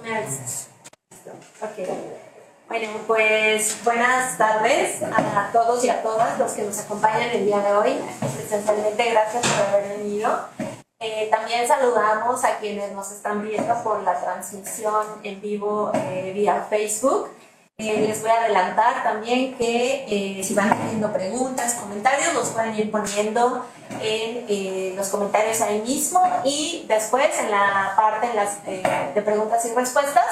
me avisas. Ok. Bueno, pues buenas tardes a todos y a todas los que nos acompañan el día de hoy. Presencialmente, gracias por haber venido. También saludamos a quienes nos están viendo por la transmisión en vivo vía Facebook. Les voy a adelantar también que si van teniendo preguntas, comentarios, los pueden ir poniendo en los comentarios ahí mismo, y después en la parte de preguntas y respuestas,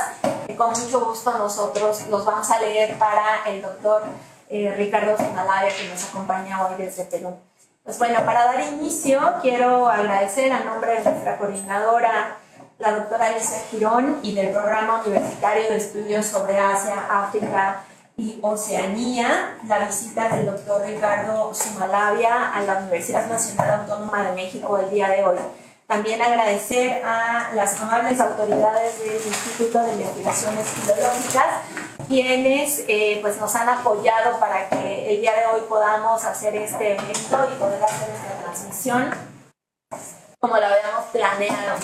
con mucho gusto nosotros los vamos a leer para el doctor Ricardo Sumalavia, que nos acompaña hoy desde Perú. Pues bueno, para dar inicio quiero agradecer a nombre de nuestra coordinadora, la doctora Alicia Girón, y del Programa Universitario de Estudios sobre Asia, África y Oceanía, la visita del doctor Ricardo Sumalavia a la Universidad Nacional Autónoma de México el día de hoy. También agradecer a las amables autoridades del Instituto de Investigaciones Filológicas, quienes pues nos han apoyado para que el día de hoy podamos hacer este evento y poder hacer esta transmisión como lo habíamos planeado.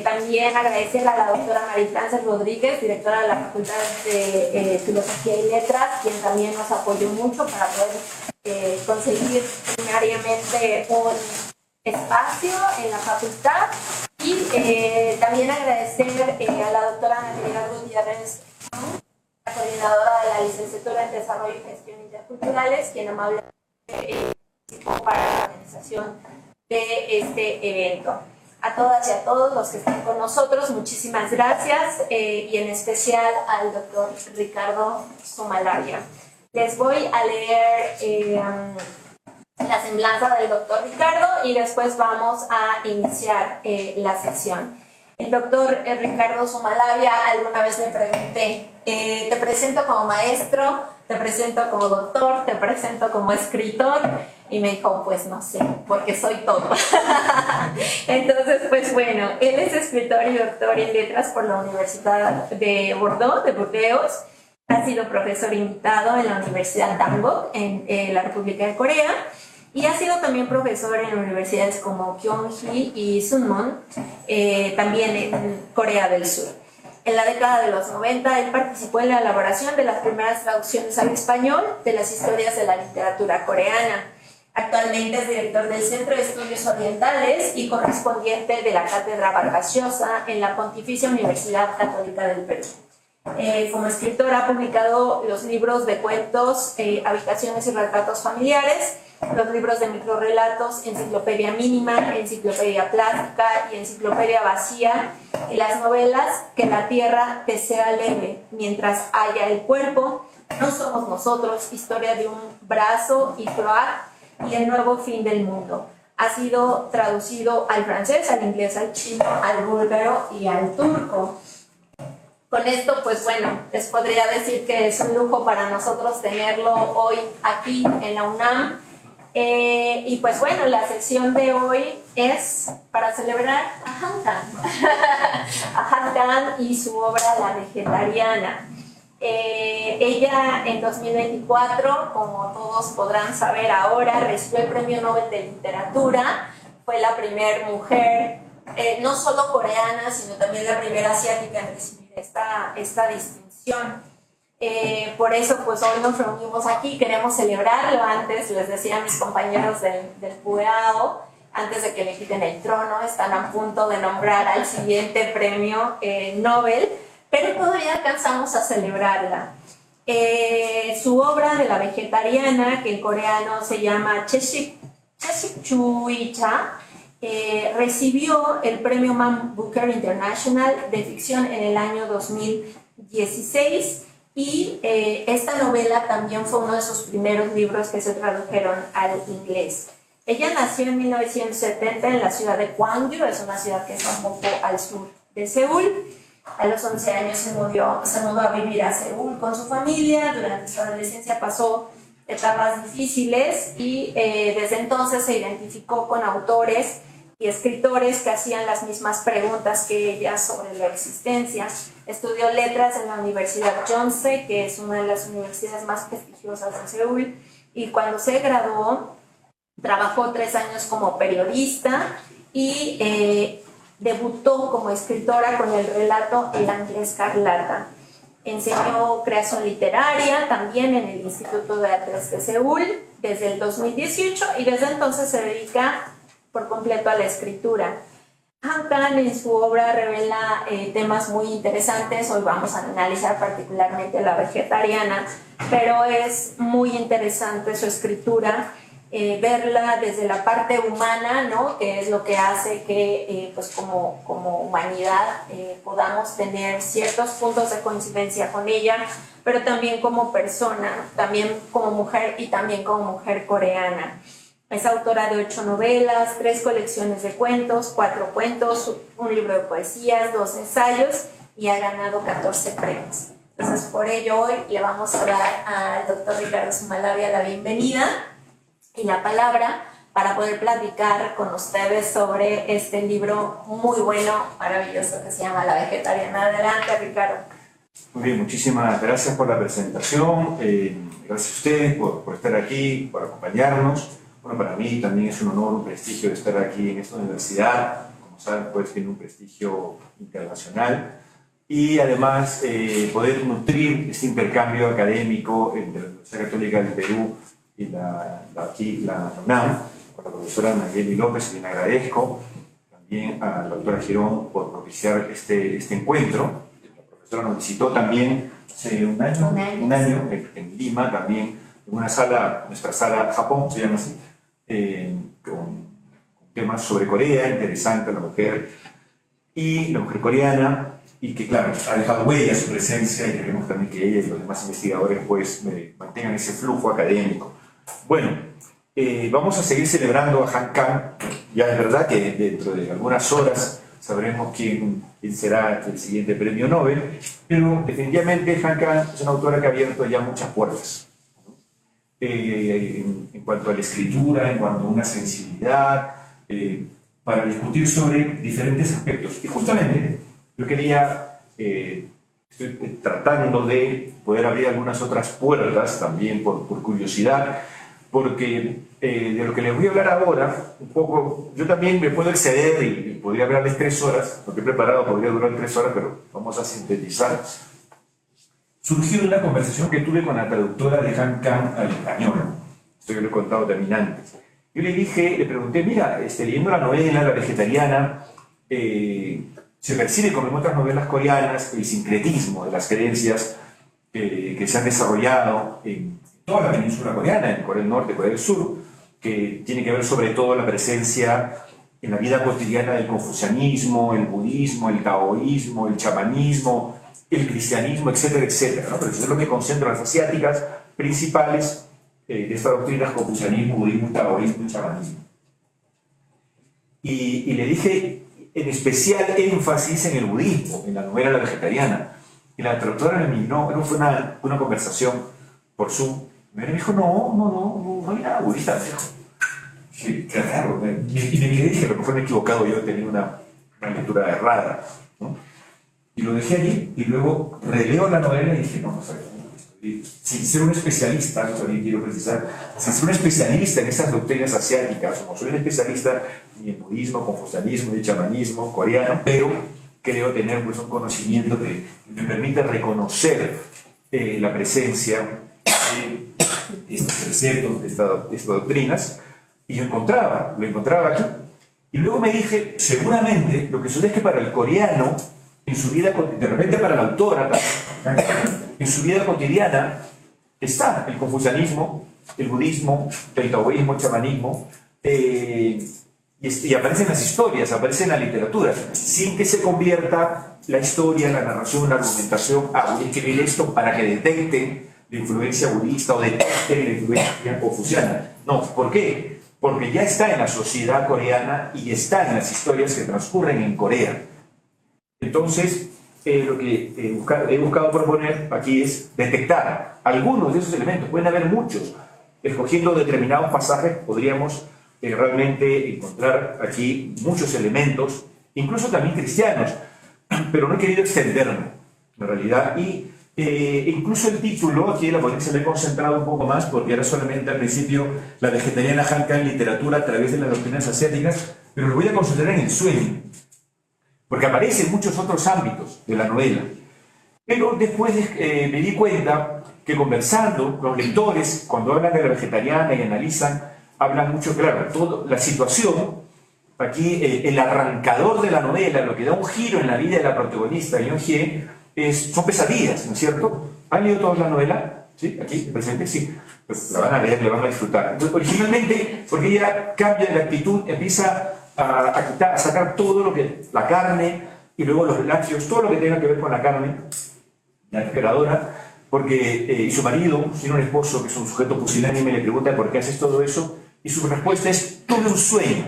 También agradecer a la doctora Marifrances Rodríguez, directora de la Facultad de Filosofía y Letras, quien también nos apoyó mucho para poder conseguir primariamente un espacio en la facultad. Y también agradecer a la doctora Natividad Gutiérrez, la coordinadora de la licenciatura en Desarrollo y Gestión Interculturales, quien amablemente participó para la organización de este evento. A todas y a todos los que están con nosotros, muchísimas gracias, y en especial al doctor Ricardo Sumalavia. Les voy a leer la semblanza del doctor Ricardo y después vamos a iniciar la sesión. El doctor Ricardo Sumalavia, alguna vez le pregunté, ¿te presento como maestro? ¿Te presento como doctor? ¿Te presento como escritor? Y me dijo, pues no sé, porque soy todo. Entonces, pues bueno, él es escritor y doctor en letras por la Universidad de Bordeaux, de Burdeos. Ha sido profesor invitado en la Universidad Dankook, en la República de Corea. Y ha sido también profesor en universidades como Kyunghee y Sunmun, también en Corea del Sur. En la década de los 90, él participó en la elaboración de las primeras traducciones al español de las historias de la literatura coreana. Actualmente es director del Centro de Estudios Orientales y correspondiente de la Cátedra Vargas Llosa en la Pontificia Universidad Católica del Perú. Como escritor ha publicado los libros de cuentos, Habitaciones y Retratos Familiares, los libros de microrrelatos, Enciclopedia Mínima, Enciclopedia Plástica y Enciclopedia Vacía, y las novelas Que la Tierra te sea leve mientras haya el cuerpo, No somos nosotros, Historia de un brazo y Croat, y El nuevo fin del mundo. Ha sido traducido al francés, al inglés, al chino, al búlgaro y al turco. Con esto, pues bueno, les podría decir que es un lujo para nosotros tenerlo hoy aquí en la UNAM. Y pues bueno, la sesión de hoy es para celebrar a Han Kang, a Han Kang y su obra La Vegetariana. Ella en 2024, como todos podrán saber ahora, recibió el Premio Nobel de Literatura. Fue la primera mujer, no solo coreana, sino también la primera asiática en recibir esta distinción. Por eso pues hoy nos reunimos aquí, queremos celebrarlo. Antes les decía a mis compañeros del PUEAO, antes de que le quiten el trono, están a punto de nombrar al siguiente premio Nobel, pero todavía alcanzamos a celebrarla. Su obra de La Vegetariana, que en coreano se llama Cheshik-Chuicha, recibió el premio Man Booker International de ficción en el año 2016, y esta novela también fue uno de sus primeros libros que se tradujeron al inglés. Ella nació en 1970 en la ciudad de Gwangju, es una ciudad que está un poco al sur de Seúl. A los 11 años se mudó a vivir a Seúl con su familia. Durante su adolescencia pasó etapas difíciles y desde entonces se identificó con autores y escritores que hacían las mismas preguntas que ella sobre la existencia. Estudió letras en la Universidad Yonsei, que es una de las universidades más prestigiosas de Seúl, y cuando se graduó trabajó 3 años como periodista y Debutó como escritora con el relato El Ángel Escarlata. Enseñó creación literaria también en el Instituto de Artes de Seúl desde el 2018 y desde entonces se dedica por completo a la escritura. Han Kang en su obra revela temas muy interesantes. Hoy vamos a analizar particularmente la vegetariana, pero es muy interesante su escritura. Verla desde la parte humana, ¿no? Que es lo que hace que pues como humanidad podamos tener ciertos puntos de coincidencia con ella, pero también como persona, también como mujer y también como mujer coreana. Es autora de 8 novelas, 3 colecciones de cuentos, 4 cuentos, un libro de poesías, 2 ensayos y ha ganado 14 premios. Entonces, por ello hoy le vamos a dar al doctor Ricardo Zumalabia la bienvenida y la palabra para poder platicar con ustedes sobre este libro muy bueno, maravilloso, que se llama La Vegetariana. Adelante, Ricardo. Muy bien, muchísimas gracias por la presentación, gracias a ustedes por estar aquí, por acompañarnos. Bueno, para mí también es un honor, un prestigio estar aquí en esta universidad. Como saben, pues tiene un prestigio internacional y además poder nutrir este intercambio académico entre la Universidad Católica del Perú y la UNAM, con la profesora Nayeli López, a quien agradezco, también a la doctora Girón por propiciar este encuentro. La profesora nos visitó también hace un año en Lima, también en una sala, nuestra sala Japón, se llama así, con temas sobre Corea, interesante, la mujer coreana, y que claro, ha dejado huella su presencia, y queremos también que ella y los demás investigadores pues mantengan ese flujo académico. Bueno, vamos a seguir celebrando a Han Kang. Ya es verdad que dentro de algunas horas sabremos quién será el siguiente premio Nobel, pero definitivamente Han Kang es una autora que ha abierto ya muchas puertas, ¿no? En cuanto a la escritura, en cuanto a una sensibilidad, para discutir sobre diferentes aspectos. Y justamente yo quería, estoy tratando de poder abrir algunas otras puertas también por curiosidad, porque de lo que les voy a hablar ahora, un poco, yo también me puedo exceder y podría hablarles 3 horas, lo que he preparado podría durar 3 horas, pero vamos a sintetizar. Surgió de una conversación que tuve con la traductora de Han Kang al español, esto yo lo he contado también antes. Yo le pregunté, mira, leyendo la novela, La Vegetariana, se percibe como en otras novelas coreanas el sincretismo de las creencias que se han desarrollado en toda la península coreana, en Corea del Norte, Corea del Sur, que tiene que ver sobre todo la presencia en la vida cotidiana del confucianismo, el budismo, el taoísmo, el chamanismo, el cristianismo, etcétera, etcétera, ¿no? Pero eso es lo que concentran las asiáticas principales de estas doctrinas: confucianismo, budismo, taoísmo y chamanismo. Y le dije en especial énfasis en el budismo, en la novela La Vegetariana. Y la traductora me miró, no fue una conversación por Zoom. Me dijo, no hay nada budista. Me dijo, qué raro. Y me quedé, dije, a lo mejor me he equivocado, yo tenía una lectura errada, ¿no? Y lo dejé allí, y luego releo la novela y dije, no sé, sin ser un especialista, no también quiero precisar, sin ser un especialista en esas doctrinas asiáticas, como soy un especialista en el budismo, confucianismo y chamanismo coreano, pero creo tener pues un conocimiento que me permite reconocer la presencia de estos preceptos, de estas doctrinas, y lo encontraba aquí. Y luego me dije, seguramente lo que sucede es que para el coreano, en su vida, de repente para la autora, en su vida cotidiana, está el confucianismo, el budismo, el taoísmo, el chamanismo, y aparecen las historias, aparece en la literatura, sin que se convierta la historia, la narración, la argumentación, voy a escribir esto para que detecten la influencia budista o detecten la influencia confuciana. No, ¿por qué? Porque ya está en la sociedad coreana y está en las historias que transcurren en Corea. Entonces, lo que he buscado proponer aquí es detectar algunos de esos elementos. Pueden haber muchos. Escogiendo determinados pasajes podríamos realmente encontrar aquí muchos elementos, incluso también cristianos, pero no he querido extenderme, en realidad. Y incluso el título, aquí la ponencia me he concentrado un poco más, porque era solamente al principio La Vegetariana Han Kang, literatura a través de las doctrinas asiáticas, pero lo voy a concentrar en el sueño. porque aparece en muchos otros ámbitos de la novela. Pero después me di cuenta que conversando con los lectores, cuando hablan de la vegetariana y analizan, hablan mucho, claro, toda la situación, aquí el arrancador de la novela, lo que da un giro en la vida de la protagonista, Yeon Hye, son pesadillas, ¿no es cierto? ¿Han leído todos la novela? ¿Sí? ¿Aquí? ¿Presente? Sí. Pues la van a leer, la van a disfrutar. Entonces, originalmente, porque ella cambia de actitud, empieza a sacar todo lo que, la carne, y luego los lácteos, todo lo que tenga que ver con la carne, la emperadora, porque y su marido, tiene un esposo que es un sujeto pusilánime, le pregunta por qué haces todo eso, y su respuesta es: tuve un sueño.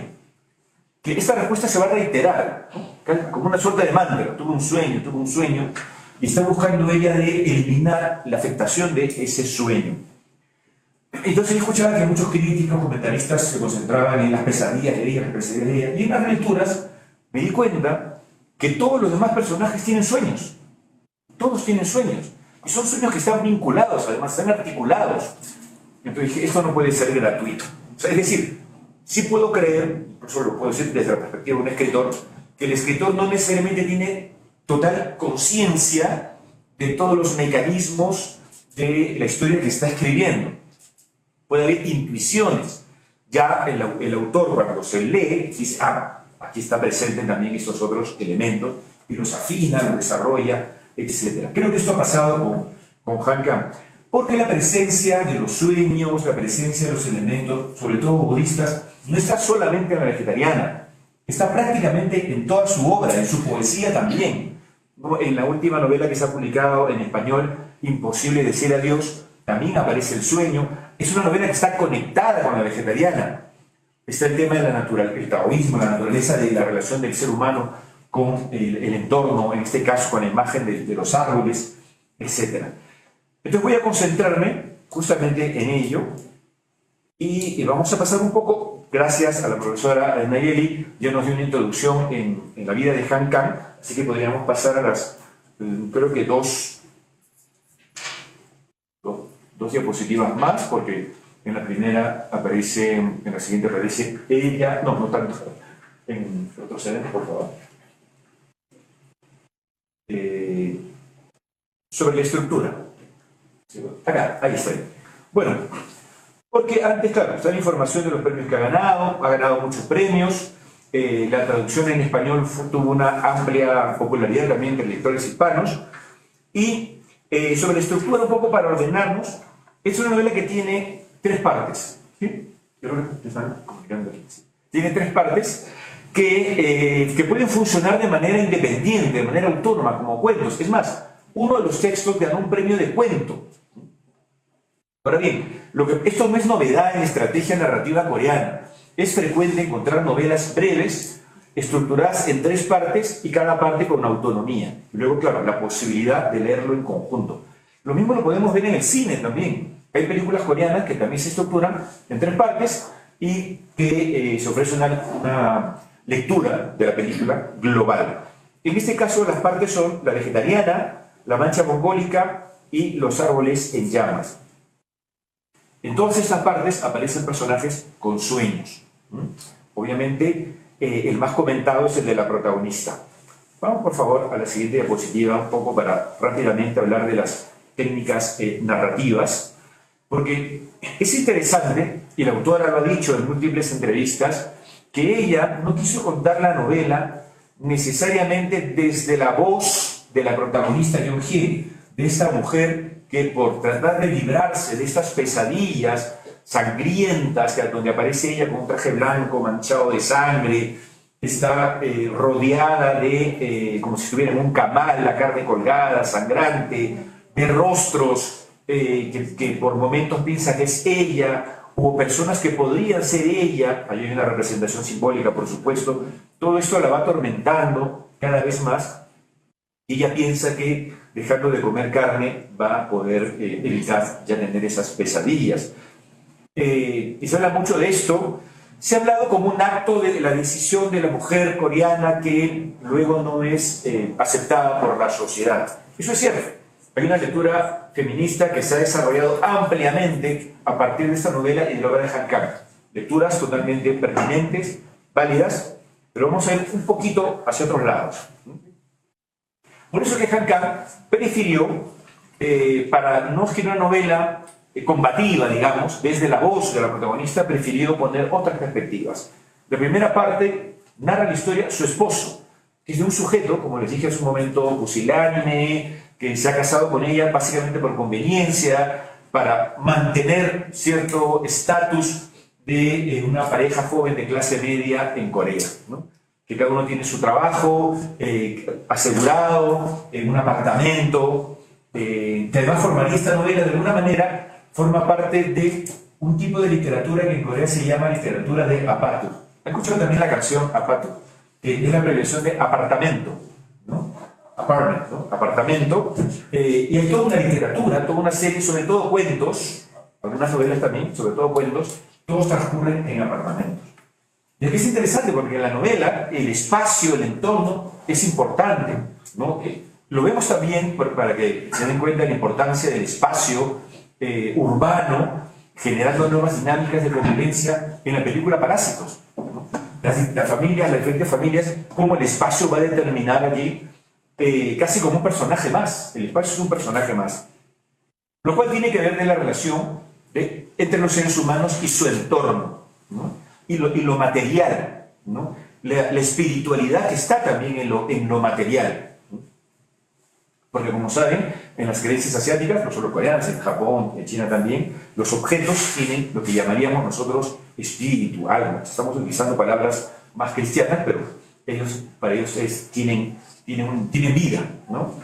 Que esta respuesta se va a reiterar, ¿no? Como una suerte de mantra: tuve un sueño, y está buscando ella de eliminar la afectación de ese sueño. Entonces yo escuchaba que muchos críticos, comentaristas se concentraban en las pesadillas de ella, y en las lecturas me di cuenta que todos los demás personajes tienen sueños. Todos tienen sueños. Y son sueños que están vinculados, además, están articulados. Entonces dije, esto no puede ser gratuito. O sea, es decir, sí puedo creer, por eso lo puedo decir desde la perspectiva de un escritor, que el escritor no necesariamente tiene total conciencia de todos los mecanismos de la historia que está escribiendo. Puede haber intuiciones. Ya el autor, cuando se lee, dice: ah, aquí está presente también estos otros elementos, y los afina, los desarrolla, etc. Creo que esto ha pasado con Han Kang, porque la presencia de los sueños, la presencia de los elementos, sobre todo budistas, no está solamente en la vegetariana, está prácticamente en toda su obra, en su poesía también. En la última novela que se ha publicado en español, Imposible decir adiós, también aparece el sueño. Es una novela que está conectada con la vegetariana. Está el tema de la naturaleza, el taoísmo, la naturaleza de la relación del ser humano con el entorno, en este caso con la imagen de los árboles, etc. Entonces voy a concentrarme justamente en ello, y vamos a pasar un poco, gracias a la profesora Nayeli, ya nos dio una introducción en la vida de Han Kang, así que podríamos pasar a las, creo que dos diapositivas más, porque en la primera aparece, en la siguiente aparece ella, no tanto, en retroceder, por favor. Sobre la estructura. Acá, ahí está. Bueno, porque antes, claro, está la información de los premios que ha ganado muchos premios, la traducción en español tuvo una amplia popularidad también entre lectores hispanos, y sobre la estructura, un poco para ordenarnos, es una novela que tiene 3 partes. ¿Sí? Creo que están comunicando aquí. ¿Sí? Tiene 3 partes que pueden funcionar de manera independiente, de manera autónoma, como cuentos. Es más, uno de los textos ganó un premio de cuento. Ahora bien, esto no es novedad en la estrategia narrativa coreana. Es frecuente encontrar novelas breves, estructuradas en 3 partes, y cada parte con autonomía. Y luego, claro, la posibilidad de leerlo en conjunto. Lo mismo lo podemos ver en el cine también. Hay películas coreanas que también se estructuran en 3 partes y que se ofrece una lectura de la película global. En este caso, las partes son la vegetariana, la mancha mongólica y los árboles en llamas. En todas estas partes aparecen personajes con sueños. Obviamente, el más comentado es el de la protagonista. Vamos, por favor, a la siguiente diapositiva, un poco para rápidamente hablar de las técnicas narrativas, porque es interesante, y la autora lo ha dicho en múltiples entrevistas, que ella no quiso contar la novela necesariamente desde la voz de la protagonista Yeon Hye, de esta mujer que, por tratar de librarse de estas pesadillas sangrientas, donde aparece ella con un traje blanco manchado de sangre, está rodeada de, como si estuviera en un camal, la carne colgada, sangrante, de rostros que por momentos piensa que es ella, o personas que podrían ser ella. Ahí hay una representación simbólica, por supuesto. Todo esto la va atormentando cada vez más, y ella piensa que dejando de comer carne va a poder evitar ya tener esas pesadillas. Y se habla mucho de esto. Se ha hablado como un acto de la decisión de la mujer coreana que luego no es aceptada por la sociedad. Eso es cierto. Hay una lectura feminista que se ha desarrollado ampliamente a partir de esta novela y de la obra de Han Kang. Lecturas totalmente pertinentes, válidas, pero vamos a ir un poquito hacia otros lados. Por eso que Han Kang prefirió, para no escribir una novela combativa, digamos, desde la voz de la protagonista, prefirió poner otras perspectivas. La primera parte narra la historia su esposo, que es de un sujeto, como les dije hace un momento, pusilánime, que se ha casado con ella básicamente por conveniencia, para mantener cierto estatus de una pareja joven de clase media en Corea, ¿no? Que cada uno tiene su trabajo asegurado, en un apartamento, que además formaría esta novela de alguna manera, forma parte de un tipo de literatura que en Corea se llama literatura de apatu. ¿Han escuchado también la canción apatu? Que es la abreviación de apartamento, ¿no? Apartment, ¿no? Apartamento. Y hay toda una literatura, toda una serie, sobre todo cuentos, algunas novelas también, sobre todo cuentos, todos transcurren en apartamentos. Y aquí es interesante porque en la novela el espacio, el entorno es importante, ¿no? Lo vemos también para que se den cuenta de la importancia del espacio urbano, generando nuevas dinámicas de convivencia en la película Parásitos, ¿no? Las familias, las diferentes familias, cómo el espacio va a determinar allí casi como un personaje más. El espacio es un personaje más. Lo cual tiene que ver de la relación entre los seres humanos y su entorno, ¿no? Y lo material, ¿no? La espiritualidad que está también en lo material, ¿no? Porque como saben, en las creencias asiáticas, no solo coreanas, en Japón, en China también, los objetos tienen lo que llamaríamos nosotros espíritu, alma. Estamos utilizando palabras más cristianas, pero para ellos tienen vida, ¿no?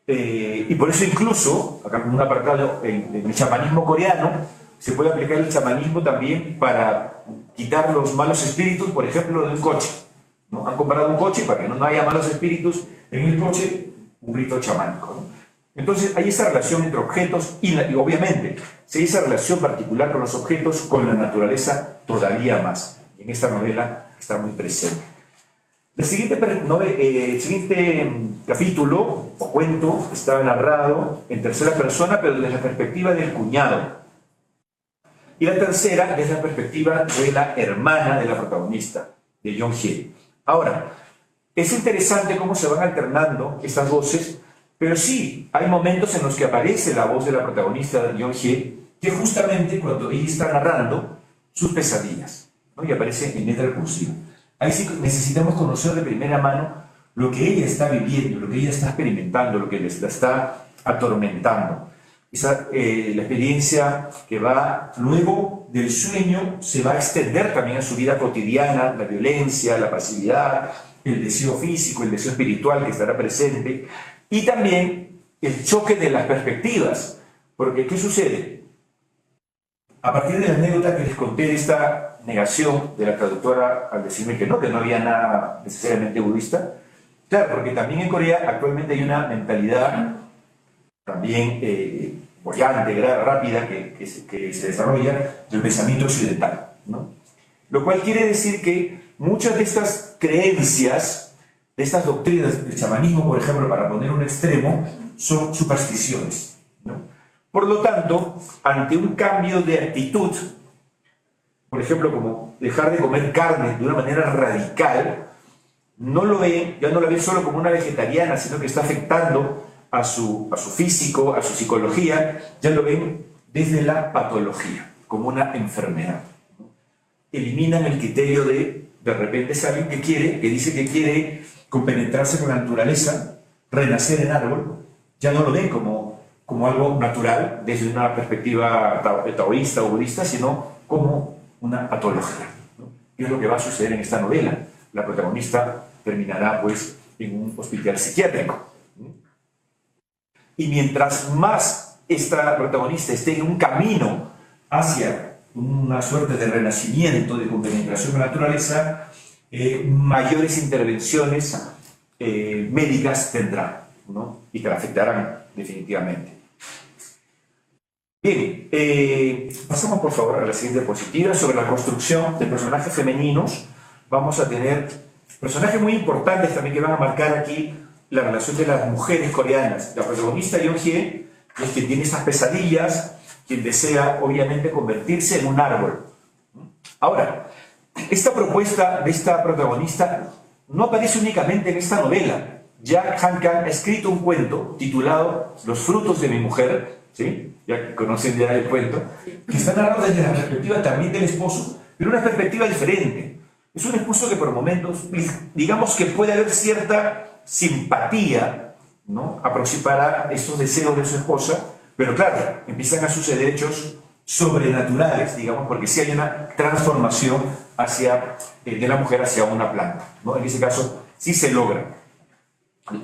Y por eso incluso, acá en un apartado, en el chamanismo coreano, se puede aplicar el chamanismo también para quitar los malos espíritus, por ejemplo, de un coche, ¿no? Han comprado un coche para que no haya malos espíritus en el coche, un rito chamánico, ¿no? Entonces hay esa relación entre objetos y obviamente, si hay esa relación particular con los objetos, con la naturaleza todavía más. Y en esta novela está muy presente. El siguiente capítulo o cuento está narrado en tercera persona, pero desde la perspectiva del cuñado. Y la tercera desde la perspectiva de la hermana de la protagonista, de Yeon-hye. Ahora, es interesante cómo se van alternando estas voces, pero sí, hay momentos en los que aparece la voz de la protagonista, de Yeon-hye, que justamente cuando ella está narrando sus pesadillas, ¿no? Y aparece en letra cursiva. Ahí sí necesitamos conocer de primera mano lo que ella está viviendo, lo que ella está experimentando, lo que la está atormentando. La experiencia que va luego del sueño se va a extender también a su vida cotidiana, la violencia, la pasividad, el deseo físico, el deseo espiritual que estará presente, y también el choque de las perspectivas. Porque, ¿qué sucede? A partir de la anécdota que les conté de esta negación de la traductora al decirme que no había nada necesariamente budista, claro, porque también en Corea actualmente hay una mentalidad también bollante, rápida, que se desarrolla del pensamiento occidental, ¿no? Lo cual quiere decir que muchas de estas creencias, de estas doctrinas del chamanismo, por ejemplo, para poner un extremo, son supersticiones, ¿no? Por lo tanto, ante un cambio de actitud, por ejemplo, como dejar de comer carne de una manera radical, ya no la ven solo como una vegetariana, sino que está afectando a su físico, a su psicología, ya lo ven desde la patología, como una enfermedad. Eliminan el criterio de repente es alguien que dice que quiere compenetrarse con la naturaleza, renacer en árbol, ya no lo ven como algo natural desde una perspectiva taoísta o budista, sino como una patología, ¿no? ¿Qué es lo que va a suceder en esta novela? La protagonista terminará pues en un hospital psiquiátrico. Y mientras más esta protagonista esté en un camino hacia una suerte de renacimiento, de compenetración con la naturaleza, mayores intervenciones médicas tendrá, ¿no? Y que la afectarán definitivamente. Bien, pasamos por favor a la siguiente diapositiva sobre la construcción de personajes femeninos. Vamos a tener personajes muy importantes también que van a marcar aquí la relación de las mujeres coreanas. La protagonista Yeon-hye es quien tiene esas pesadillas, quien desea obviamente convertirse en un árbol. Ahora, esta propuesta de esta protagonista no aparece únicamente en esta novela. Ya Han Kang ha escrito un cuento titulado Los frutos de mi mujer, ¿sí? Ya conocen ya el cuento, que está narrado desde la perspectiva también del esposo, pero una perspectiva diferente. Es un esposo que por momentos, digamos que puede haber cierta simpatía, ¿no?, para estos deseos de su esposa, pero claro, empiezan a suceder hechos sobrenaturales, digamos, porque sí hay una transformación de la mujer hacia una planta, ¿no? En ese caso sí se logra.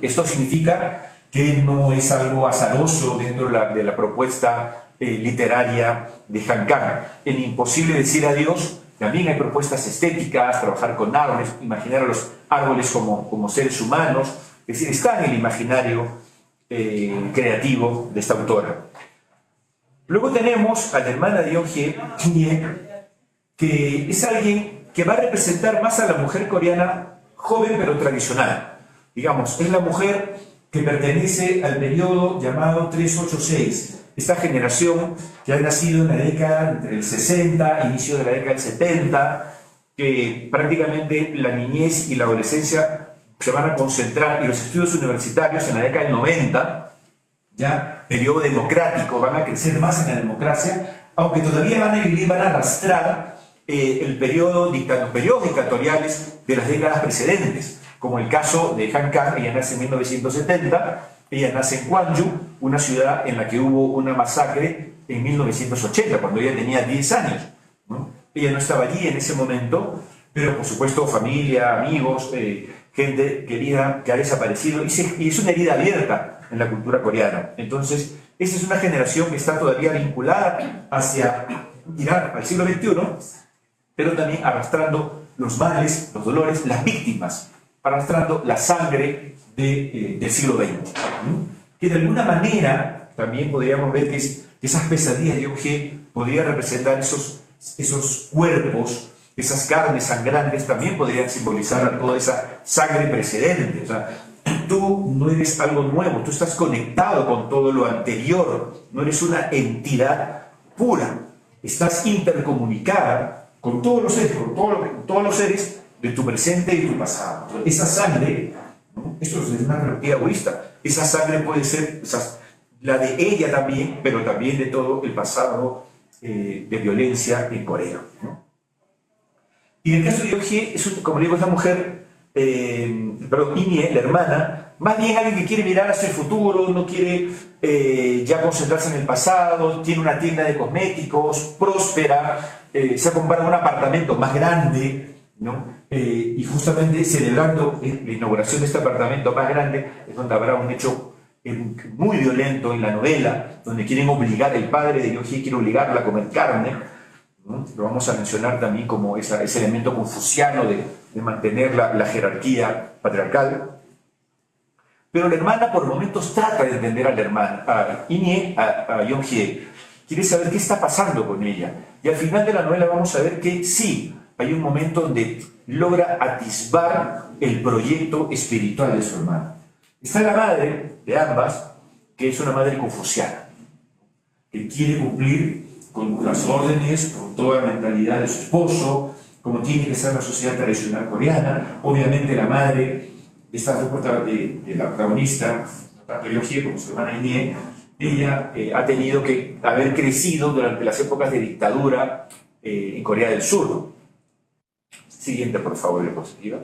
Esto significa que no es algo azaroso dentro de la propuesta literaria de Han Kang. En Imposible decir adiós también hay propuestas estéticas, trabajar con árboles, imaginar a los árboles como seres humanos, es decir, está en el imaginario creativo de esta autora. Luego tenemos a la hermana de Yeon-hye, que es alguien que va a representar más a la mujer coreana joven pero tradicional. Digamos, es la mujer que pertenece al periodo llamado 386, esta generación que ha nacido en la década entre el 60, inicio de la década del 70, que prácticamente la niñez y la adolescencia se van a concentrar, y los estudios universitarios en la década del 90, ya periodo democrático, van a crecer más en la democracia, aunque todavía van a arrastrar periodos dictatoriales de las décadas precedentes, como el caso de Han Kang. Ella nace en 1970, ella nace en Gwangju, una ciudad en la que hubo una masacre en 1980, cuando ella tenía 10 años, ¿no? Ella no estaba allí en ese momento, pero por supuesto familia, amigos, gente querida que ha desaparecido, y es una herida abierta en la cultura coreana. Entonces, esa es una generación que está todavía vinculada hacia Irán al siglo XXI, pero también arrastrando los males, los dolores, las víctimas, arrastrando la sangre del siglo XX. Que de alguna manera también podríamos ver que esas pesadillas de Yeon-hye podrían representar esos cuerpos, esas carnes sangrantes, también podrían simbolizar a toda esa sangre precedente. O sea, tú no eres algo nuevo, tú estás conectado con todo lo anterior, no eres una entidad pura, estás intercomunicada con todos los seres, con todos los seres de tu presente y tu pasado. Esa sangre, ¿no?, esto es una perspectiva egoísta, esa sangre puede ser la de ella también, pero también de todo el pasado de violencia en Corea, ¿no? Y en el caso de Yeon-hye, como le digo, es la mujer, In-hye, la hermana, más bien alguien que quiere mirar hacia el futuro, no quiere ya concentrarse en el pasado, tiene una tienda de cosméticos, próspera, se ha comprado un apartamento más grande, ¿no? Y justamente celebrando la inauguración de este apartamento más grande es donde habrá un hecho muy violento en la novela, donde quieren obligar, el padre de Yeon-hye quiere obligarla a comer carne, ¿no? Lo vamos a mencionar también como ese elemento confuciano de mantener la jerarquía patriarcal. Pero la hermana por momentos trata de entender a la hermana, a Yeon-hye, quiere saber qué está pasando con ella. Y al final de la novela vamos a ver que sí, hay un momento donde logra atisbar el proyecto espiritual de su hermana. Está la madre de ambas, que es una madre confuciana, que quiere cumplir con las órdenes, con toda la mentalidad de su esposo, como tiene que ser la sociedad tradicional coreana. Obviamente la madre de la protagonista, tanto Yeon-hye como su hermana In-hye, ella ha tenido que haber crecido durante las épocas de dictadura en Corea del Sur. Siguiente, por favor, diapositiva.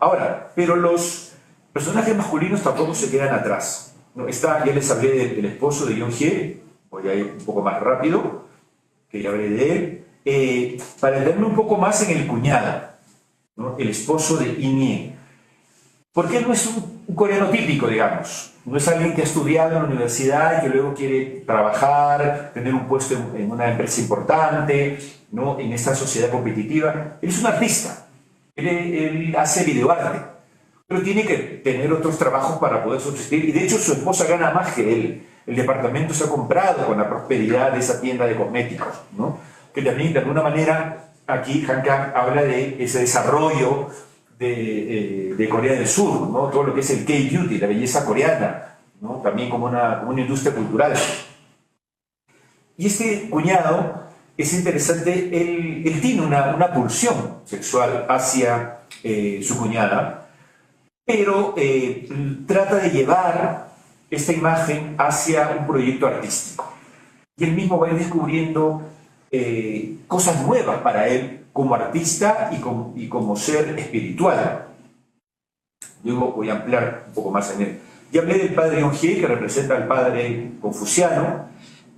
Ahora, pero los personajes masculinos tampoco se quedan atrás, ¿no? Ya les hablé del esposo de Yeon-hye, voy a ir un poco más rápido, que ya hablé de él, para entenderme un poco más en el cuñado, ¿no?, el esposo de In-hye. Porque él no es un coreano típico, digamos, no es alguien que ha estudiado en la universidad y que luego quiere trabajar, tener un puesto en una empresa importante, ¿no?, en esta sociedad competitiva. Él es un artista, él hace videoarte, pero tiene que tener otros trabajos para poder subsistir, y de hecho su esposa gana más que él. El departamento se ha comprado con la prosperidad de esa tienda de cosméticos, ¿no? Que también de alguna manera aquí Han Kang habla de ese desarrollo de Corea del Sur, ¿no? Todo lo que es el K-beauty, la belleza coreana, ¿no?, también como una industria cultural. Y este cuñado es interesante, él tiene una pulsión sexual hacia su cuñada, pero trata de llevar esta imagen hacia un proyecto artístico. Y él mismo va a ir descubriendo cosas nuevas para él como artista y como ser espiritual. Luego voy a ampliar un poco más en él. Ya hablé del padre Yonghye, que representa al padre confuciano,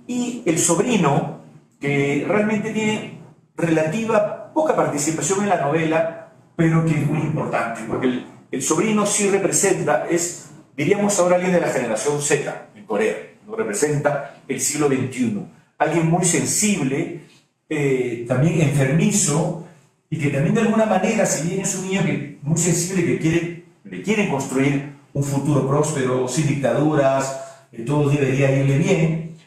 y el sobrino, que realmente tiene relativa poca participación en la novela, pero que es muy importante, porque el sobrino sí representa, diríamos ahora alguien de la generación Z en Corea, ¿no? Representa el siglo XXI, alguien muy sensible, también enfermizo, y que también de alguna manera, si bien es un niño muy sensible que le quieren construir un futuro próspero, sin dictaduras, todo debería irle bien,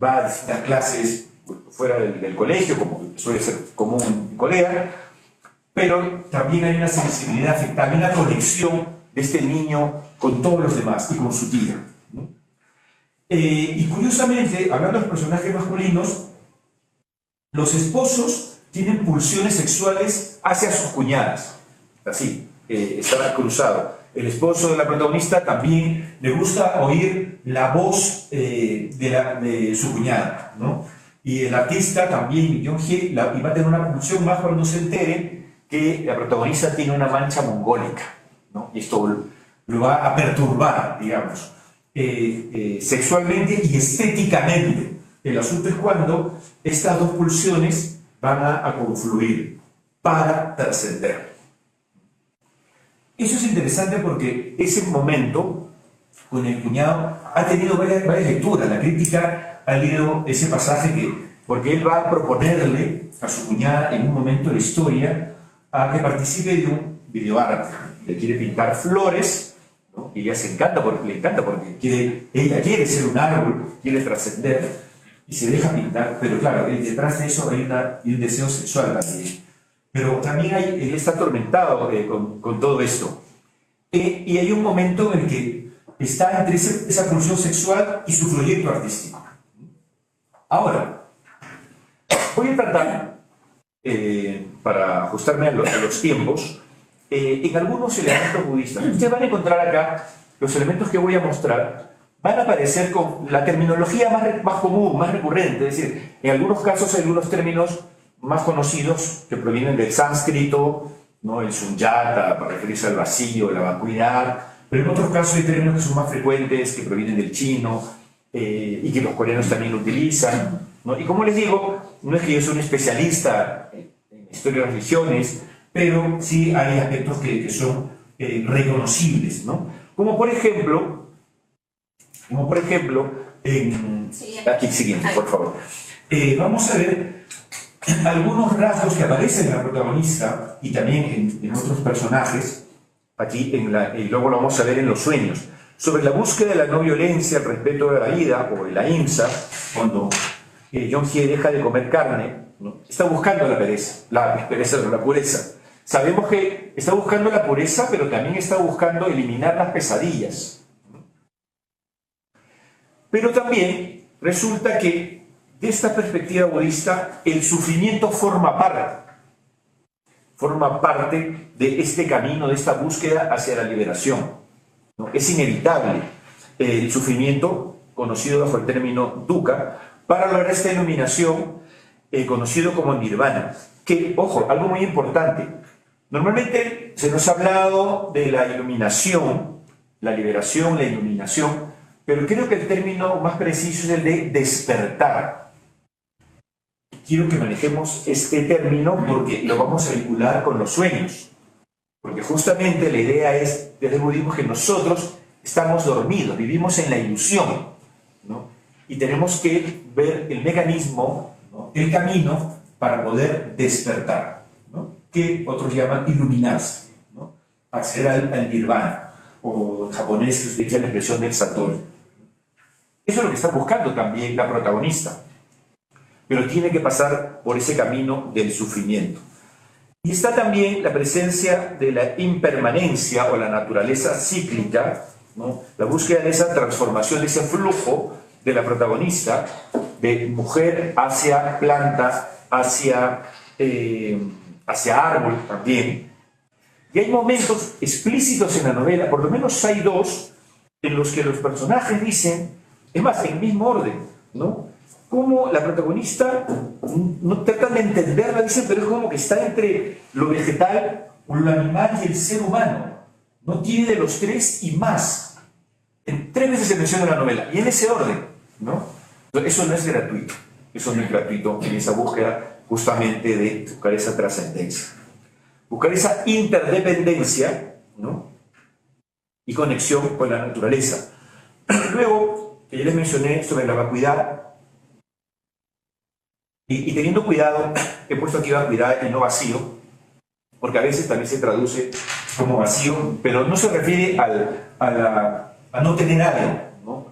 va a distintas clases fuera del colegio, como suele ser común en Corea, pero también hay una sensibilidad afectada, una conexión de este niño con todos los demás y con su tía, ¿no? Y curiosamente, hablando de los personajes masculinos, los esposos tienen pulsiones sexuales hacia sus cuñadas, así, está cruzado. El esposo de la protagonista también le gusta oír la voz de su cuñada, ¿no? Y el artista también, Yonghye, y va a tener una pulsión más cuando se entere que la protagonista tiene una mancha mongólica, ¿no? Y esto lo va a perturbar, digamos, sexualmente y estéticamente. El asunto es cuando estas dos pulsiones van a confluir para trascender. Eso es interesante porque ese momento con el cuñado ha tenido varias lecturas. La crítica ha leído ese pasaje porque él va a proponerle a su cuñada en un momento de la historia a que participe de un videoarte. Le quiere pintar flores, ¿no? Y ella le encanta porque ella quiere ser un árbol, quiere trascender y se deja pintar, pero claro, detrás de eso hay un deseo sexual también. Pero también él está atormentado con todo esto. Y hay un momento en el que está entre esa pulsión sexual y su proyecto artístico. Ahora, voy a tratar, para ajustarme a los tiempos, en algunos elementos budistas. Ustedes van a encontrar acá los elementos que voy a mostrar, van a aparecer con la terminología más común, más recurrente. Es decir, en algunos casos hay algunos términos más conocidos que provienen del sánscrito, ¿no? El sunyata, para referirse al vacío, la vacuidad, pero en otros casos hay términos que son más frecuentes, que provienen del chino, y que los coreanos también utilizan, ¿no? Y como les digo, no es que yo sea un especialista en historia de las religiones, pero sí hay aspectos que son reconocibles, ¿no? Como por ejemplo, aquí siguiente, por favor. Vamos a ver algunos rasgos que aparecen en la protagonista y también en otros personajes, aquí y luego lo vamos a ver en los sueños, sobre la búsqueda de la no violencia, el respeto de la vida, o el ahimsa, cuando Yonghye deja de comer carne, ¿no? Está buscando la pureza. Sabemos que está buscando la pureza, pero también está buscando eliminar las pesadillas. Pero también resulta que de esta perspectiva budista, el sufrimiento forma parte de este camino, de esta búsqueda hacia la liberación, ¿no? Es inevitable el sufrimiento, conocido bajo el término dukkha, para lograr esta iluminación, conocido como nirvana. Que, ojo, algo muy importante, normalmente se nos ha hablado de la iluminación, la liberación, la iluminación, pero creo que el término más preciso es el de despertar. Quiero que manejemos este término porque lo vamos a vincular con los sueños. Porque justamente la idea es, desde el budismo, que nosotros estamos dormidos, vivimos en la ilusión, ¿no? Y tenemos que ver el mecanismo, ¿no? El camino para poder despertar, ¿no? Que otros llaman iluminarse, ¿no? Acceder al nirvana, o en japonés se utiliza la expresión del satori. Eso es lo que está buscando también la protagonista, pero tiene que pasar por ese camino del sufrimiento. Y está también la presencia de la impermanencia o la naturaleza cíclica, ¿no? La búsqueda de esa transformación, de ese flujo de la protagonista, de mujer hacia planta, hacia árbol también. Y hay momentos explícitos en la novela, por lo menos hay dos, en los que los personajes dicen, es más, en el mismo orden, ¿no? Como la protagonista no tratan de entenderla, dicen, pero es como que está entre lo vegetal, lo animal y el ser humano. No tiene de los tres y más. Tres veces se menciona en la novela, y en ese orden, ¿no? Eso no es gratuito, eso no es gratuito en esa búsqueda justamente de buscar esa trascendencia, buscar esa interdependencia, ¿no? Y conexión con la naturaleza. Luego, que ya les mencioné sobre la vacuidad, y teniendo cuidado, he puesto aquí vacuidad y no vacío, porque a veces también se traduce como vacío, pero no se refiere a no tener algo, ¿no?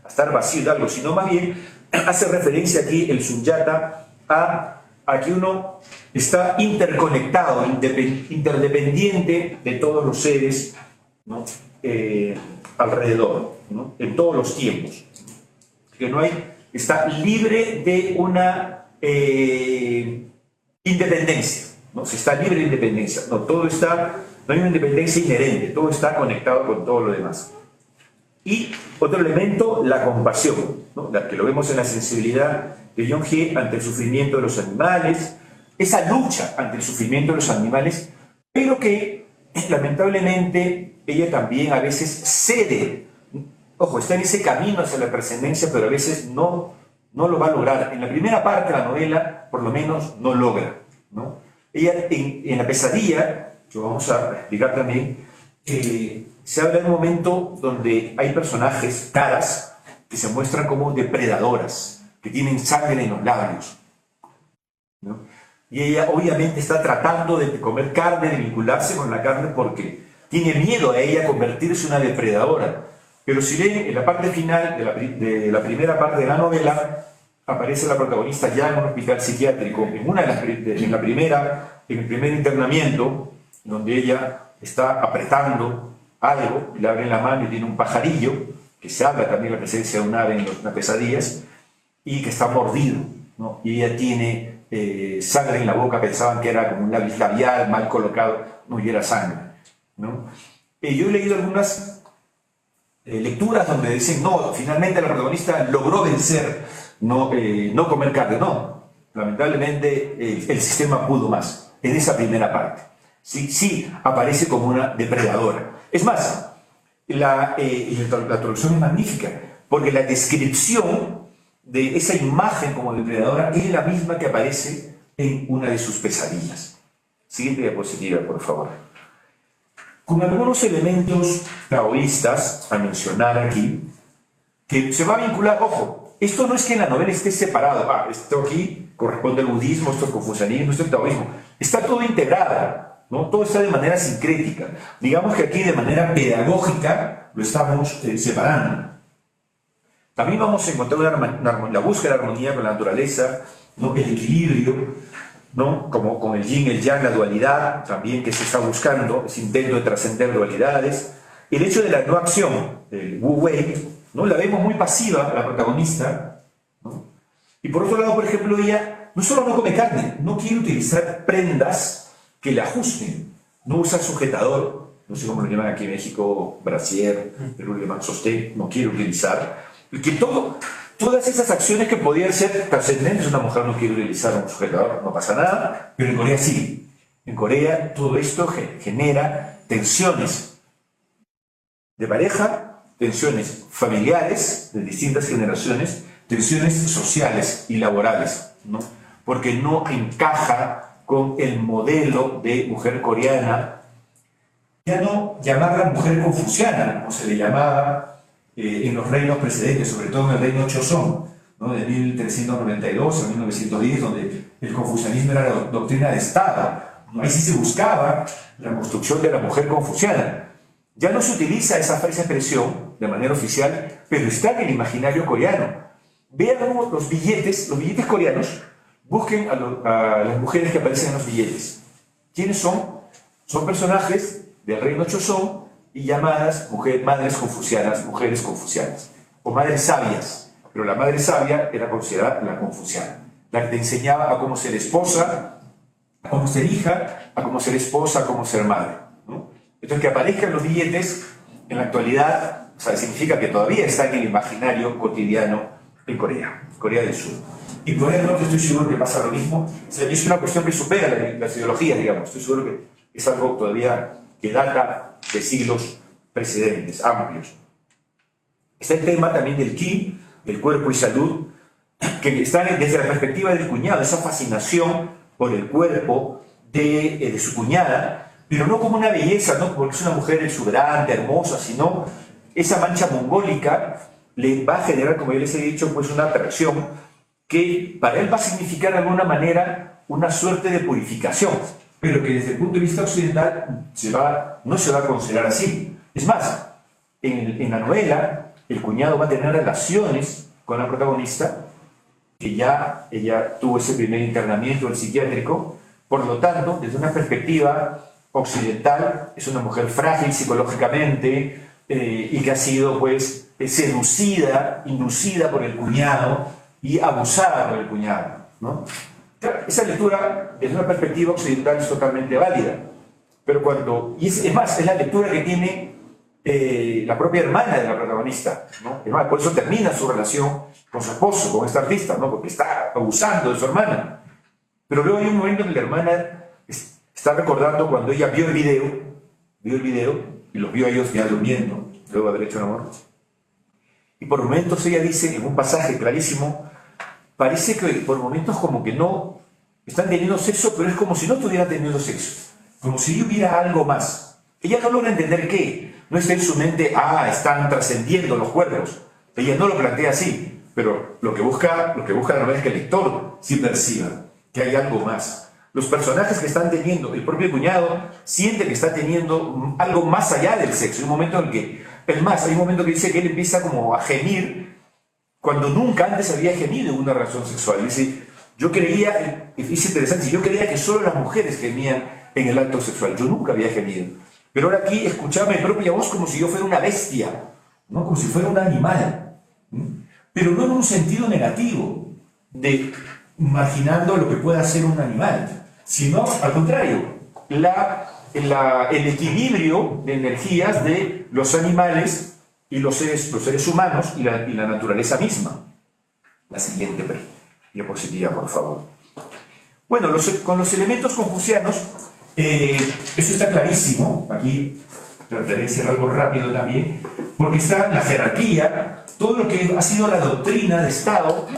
A estar vacío de algo, sino más bien hace referencia aquí el Sunyata a que uno está interconectado, interdependiente de todos los seres, ¿no? Alrededor, ¿no? En todos los tiempos. Que no hay, está libre de una independencia, ¿no? Se está libre de independencia, no, todo está, no hay una independencia inherente, todo está conectado con todo lo demás. Y otro elemento, la compasión, ¿no? Que lo vemos en la sensibilidad de Yonge ante el sufrimiento de los animales, esa lucha ante el sufrimiento de los animales, pero que lamentablemente ella también a veces cede. Ojo, está en ese camino hacia la trascendencia, pero a veces no lo va a lograr. En la primera parte de la novela, por lo menos, no logra, ¿no? Ella, en la pesadilla, que vamos a explicar también, se habla de un momento donde hay personajes, caras, que se muestran como depredadoras, que tienen sangre en los labios, ¿no? Y ella obviamente está tratando de comer carne, de vincularse con la carne, porque tiene miedo a ella convertirse en una depredadora. Pero si leen en la parte final de la primera parte de la novela, aparece la protagonista ya en un hospital psiquiátrico, en el primer internamiento, donde ella está apretando algo, le abren la mano y tiene un pajarillo, que se habla también de la presencia de un ave en las pesadillas, y que está mordido, ¿no? Y ella tiene sangre en la boca, pensaban que era como un lápiz labial mal colocado, no, y era sangre, ¿no? Yo he leído algunas lecturas donde dicen, no, finalmente la protagonista logró vencer, no comer carne, no. Lamentablemente el sistema pudo más en esa primera parte. Sí aparece como una depredadora. Es más, la traducción es magnífica, porque la descripción de esa imagen como depredadora es la misma que aparece en una de sus pesadillas. Siguiente diapositiva, por favor. Con algunos elementos taoístas a mencionar aquí, que se va a vincular, ojo, esto no es que en la novela esté separado, esto aquí corresponde al budismo, esto al confucianismo, esto al taoísmo, está todo integrado, ¿no? Todo está de manera sincrética. Digamos que aquí de manera pedagógica lo estamos separando. También vamos a encontrar la búsqueda de armonía con la naturaleza, ¿no? El equilibrio, ¿no? Como con el yin, el yang, la dualidad también que se está buscando, ese intento de trascender dualidades. El hecho de la no acción, el Wu Wei, ¿no? La vemos muy pasiva, la protagonista, ¿no? Y por otro lado, por ejemplo, ella no solo no come carne, no quiere utilizar prendas que le ajusten, no usa sujetador, no sé cómo lo llaman aquí en México, brasier, Perú le llaman sostén, no quiere utilizar, y que todas esas acciones que podían ser trascendentes, una mujer no quiere utilizar un sujetador, no pasa nada, pero en Corea sí. En Corea todo esto genera tensiones de pareja, tensiones familiares de distintas generaciones, tensiones sociales y laborales, ¿no? Porque no encaja con el modelo de mujer coreana, ya no llamarla mujer confuciana, como se le llamaba en los reinos precedentes, sobre todo en el reino Joseon, ¿no? De 1392 a 1910, donde el confucianismo era la doctrina de Estado. Ahí sí se buscaba la construcción de la mujer confuciana. Ya no se utiliza esa expresión de manera oficial, pero está en el imaginario coreano. Vean los billetes coreanos, busquen a las mujeres que aparecen en los billetes. ¿Quiénes son? Son personajes del reino Joseon y llamadas madres confucianas, mujeres confucianas, o madres sabias, Pero la madre sabia era considerada la confuciana, la que te enseñaba a cómo ser esposa, a cómo ser hija, a cómo ser esposa, a cómo ser madre, ¿no? Entonces, que aparezcan los billetes en la actualidad, o sea, significa que todavía está en el imaginario cotidiano en Corea, Corea del Sur. Y Corea del Norte estoy seguro que pasa lo mismo. O sea, es una cuestión que supera las ideologías, digamos. Estoy seguro que es algo todavía que data de siglos precedentes, amplios. Está el tema también del ki, del cuerpo y salud, que está desde la perspectiva del cuñado, esa fascinación por el cuerpo de su cuñada, pero no como una belleza, no porque es una mujer exuberante, hermosa, sino esa mancha mongólica le va a generar, como yo les he dicho, pues una atracción que para él va a significar de alguna manera una suerte de purificación, pero que desde el punto de vista occidental no se va a considerar así. Es más, en la novela, el cuñado va a tener relaciones con la protagonista, que ya ella tuvo ese primer internamiento en el psiquiátrico, por lo tanto, desde una perspectiva occidental, es una mujer frágil psicológicamente y que ha sido pues seducida, inducida por el cuñado y abusada por el cuñado, ¿no? Esa lectura desde una perspectiva occidental es totalmente válida, pero es más, es la lectura que tiene la propia hermana de la protagonista, ¿no? Es más, por eso termina su relación con su esposo, con esta artista, ¿no? Porque está abusando de su hermana. Pero luego hay un momento en que la hermana está recordando cuando ella vio el video y los vio a ellos ya durmiendo, luego de haber hecho el amor. Y por momentos ella dice, en un pasaje clarísimo, parece que por momentos como que no están teniendo sexo, pero es como si no estuvieran teniendo sexo, como si hubiera algo más. Ella no logra entender qué, no está en su mente, están trascendiendo los cuerpos. Ella no lo plantea así, pero lo que busca la novela es que el lector sí perciba que hay algo más. Los personajes que están teniendo, el propio cuñado siente que está teniendo algo más allá del sexo. Hay un momento en que, hay un momento que dice que él empieza como a gemir cuando nunca antes había gemido en una relación sexual. Dice, es interesante, yo creía que solo las mujeres gemían en el acto sexual, yo nunca había gemido. Pero ahora aquí escuchaba mi propia voz como si yo fuera una bestia, ¿no? Como si fuera un animal. Pero no en un sentido negativo, de marginando lo que pueda ser un animal, sino al contrario, el equilibrio de energías de los animales y los seres humanos y la naturaleza misma. La siguiente diapositiva, por favor. Bueno, con los elementos confucianos, eso está clarísimo. Aquí trataré de ser algo rápido también, porque está la jerarquía, todo lo que ha sido la doctrina de Estado,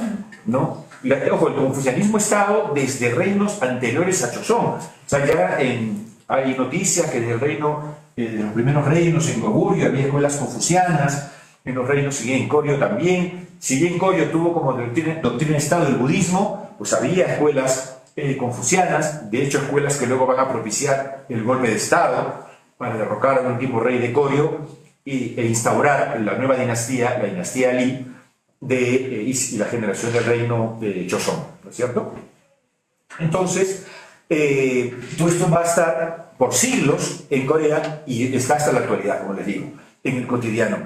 ¿no? Ojo, el confucianismo ha estado desde reinos anteriores a Joseon. O sea, ya hay noticias que desde el reino, de los primeros reinos en Goguryeo había escuelas confucianas, en los reinos en Koryo también. Si bien Koryo tuvo como doctrina de Estado el budismo, pues había escuelas confucianas, de hecho escuelas que luego van a propiciar el golpe de Estado para derrocar al último rey de Koryo e instaurar la nueva dinastía, la dinastía Li, y la generación del reino de Joseon, ¿no es cierto? Entonces, todo esto va a estar por siglos en Corea y está hasta la actualidad, como les digo, en el cotidiano.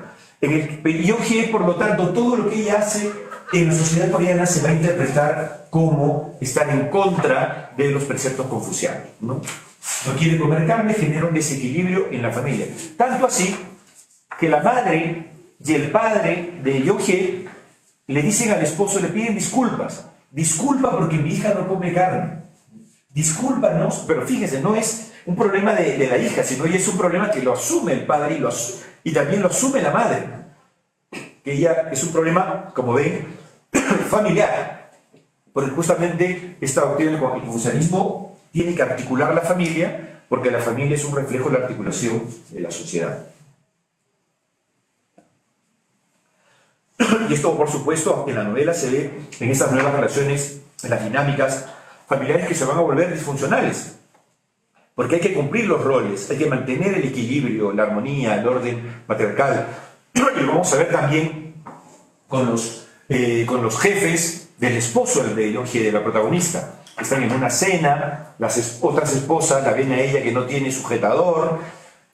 Yonghae, por lo tanto, todo lo que ella hace en la sociedad coreana se va a interpretar como estar en contra de los preceptos confucianos, ¿no? No quiere comer carne, genera un desequilibrio en la familia. Tanto así que la madre y el padre de Yonghae le dicen al esposo, le piden disculpas. Disculpa porque mi hija no come carne. Discúlpanos, pero fíjense, no es un problema de la hija, sino es un problema que lo asume el padre y también lo asume la madre. Que ella es un problema, como ven, familiar. Porque justamente esta doctrina del confucianismo tiene que articular la familia, porque la familia es un reflejo de la articulación de la sociedad. Y esto, por supuesto, en la novela se ve en estas nuevas relaciones, en las dinámicas familiares que se van a volver disfuncionales. Porque hay que cumplir los roles, hay que mantener el equilibrio, la armonía, el orden patriarcal. Y lo vamos a ver también con los jefes del esposo de Yonghae, de la protagonista. Están en una cena, las otras esposas la ven a ella que no tiene sujetador,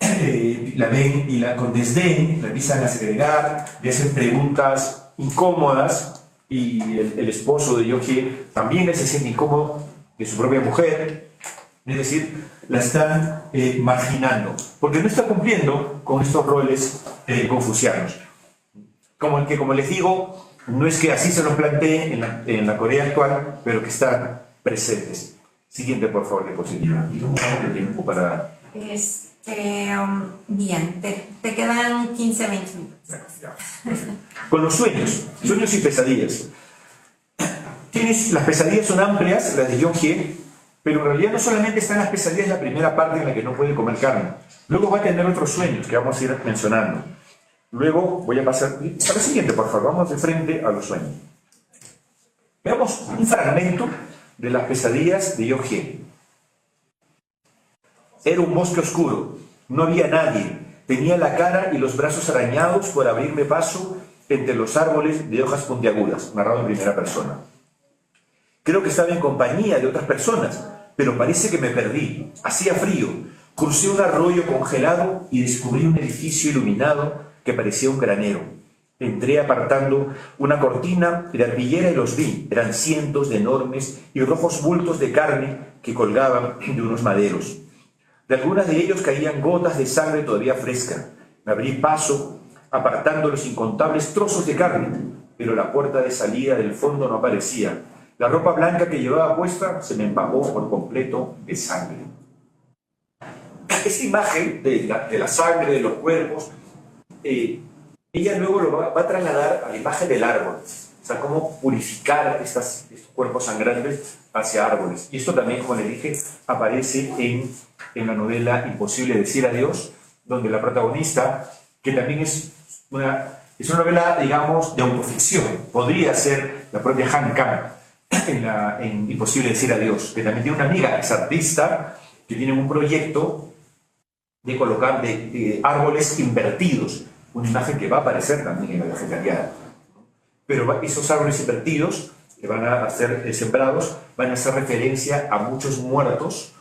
la ven con desdén, la empiezan a segregar, le hacen preguntas incómodas y el esposo de Yohje también se siente incómodo de su propia mujer, es decir, la están marginando, porque no está cumpliendo con estos roles confucianos. Como les digo, no es que así se los plantee en la Corea actual, pero que están presentes. Siguiente, por favor, diapositiva. Y un poco de tiempo para... Bien, te quedan 15, 20 minutos. Ya. Con los sueños y pesadillas. Las pesadillas son amplias, las de Yohje, pero en realidad no solamente están las pesadillas en la primera parte en la que no puede comer carne. Luego va a tener otros sueños que vamos a ir mencionando. Luego voy a pasar... Para el siguiente, por favor, vamos de frente a los sueños. Veamos un fragmento de las pesadillas de Yohje. Era un bosque oscuro, no había nadie. Tenía la cara y los brazos arañados por abrirme paso entre los árboles de hojas puntiagudas, narrado en primera persona. Creo que estaba en compañía de otras personas, pero parece que me perdí. Hacía frío. Crucé un arroyo congelado y descubrí un edificio iluminado que parecía un granero. Entré apartando una cortina de arpillera y los vi. Eran cientos de enormes y rojos bultos de carne que colgaban de unos maderos. De algunas de ellos caían gotas de sangre todavía fresca. Me abrí paso apartando los incontables trozos de carne, pero la puerta de salida del fondo no aparecía. La ropa blanca que llevaba puesta se me empapó por completo de sangre. Esta imagen de la sangre, de los cuerpos, ella luego lo va a trasladar a la imagen del árbol. O sea, cómo purificar estos cuerpos sangrantes hacia árboles. Y esto también, como les dije, aparece en la novela Imposible decir adiós, donde la protagonista, que también es una novela, digamos, de autoficción, podría ser la propia Han Kang en Imposible decir adiós, que también tiene una amiga, es artista, que tiene un proyecto de colocar de árboles invertidos, una imagen que va a aparecer también en la vegetariana. Pero esos árboles invertidos que van a ser sembrados van a hacer referencia a muchos muertos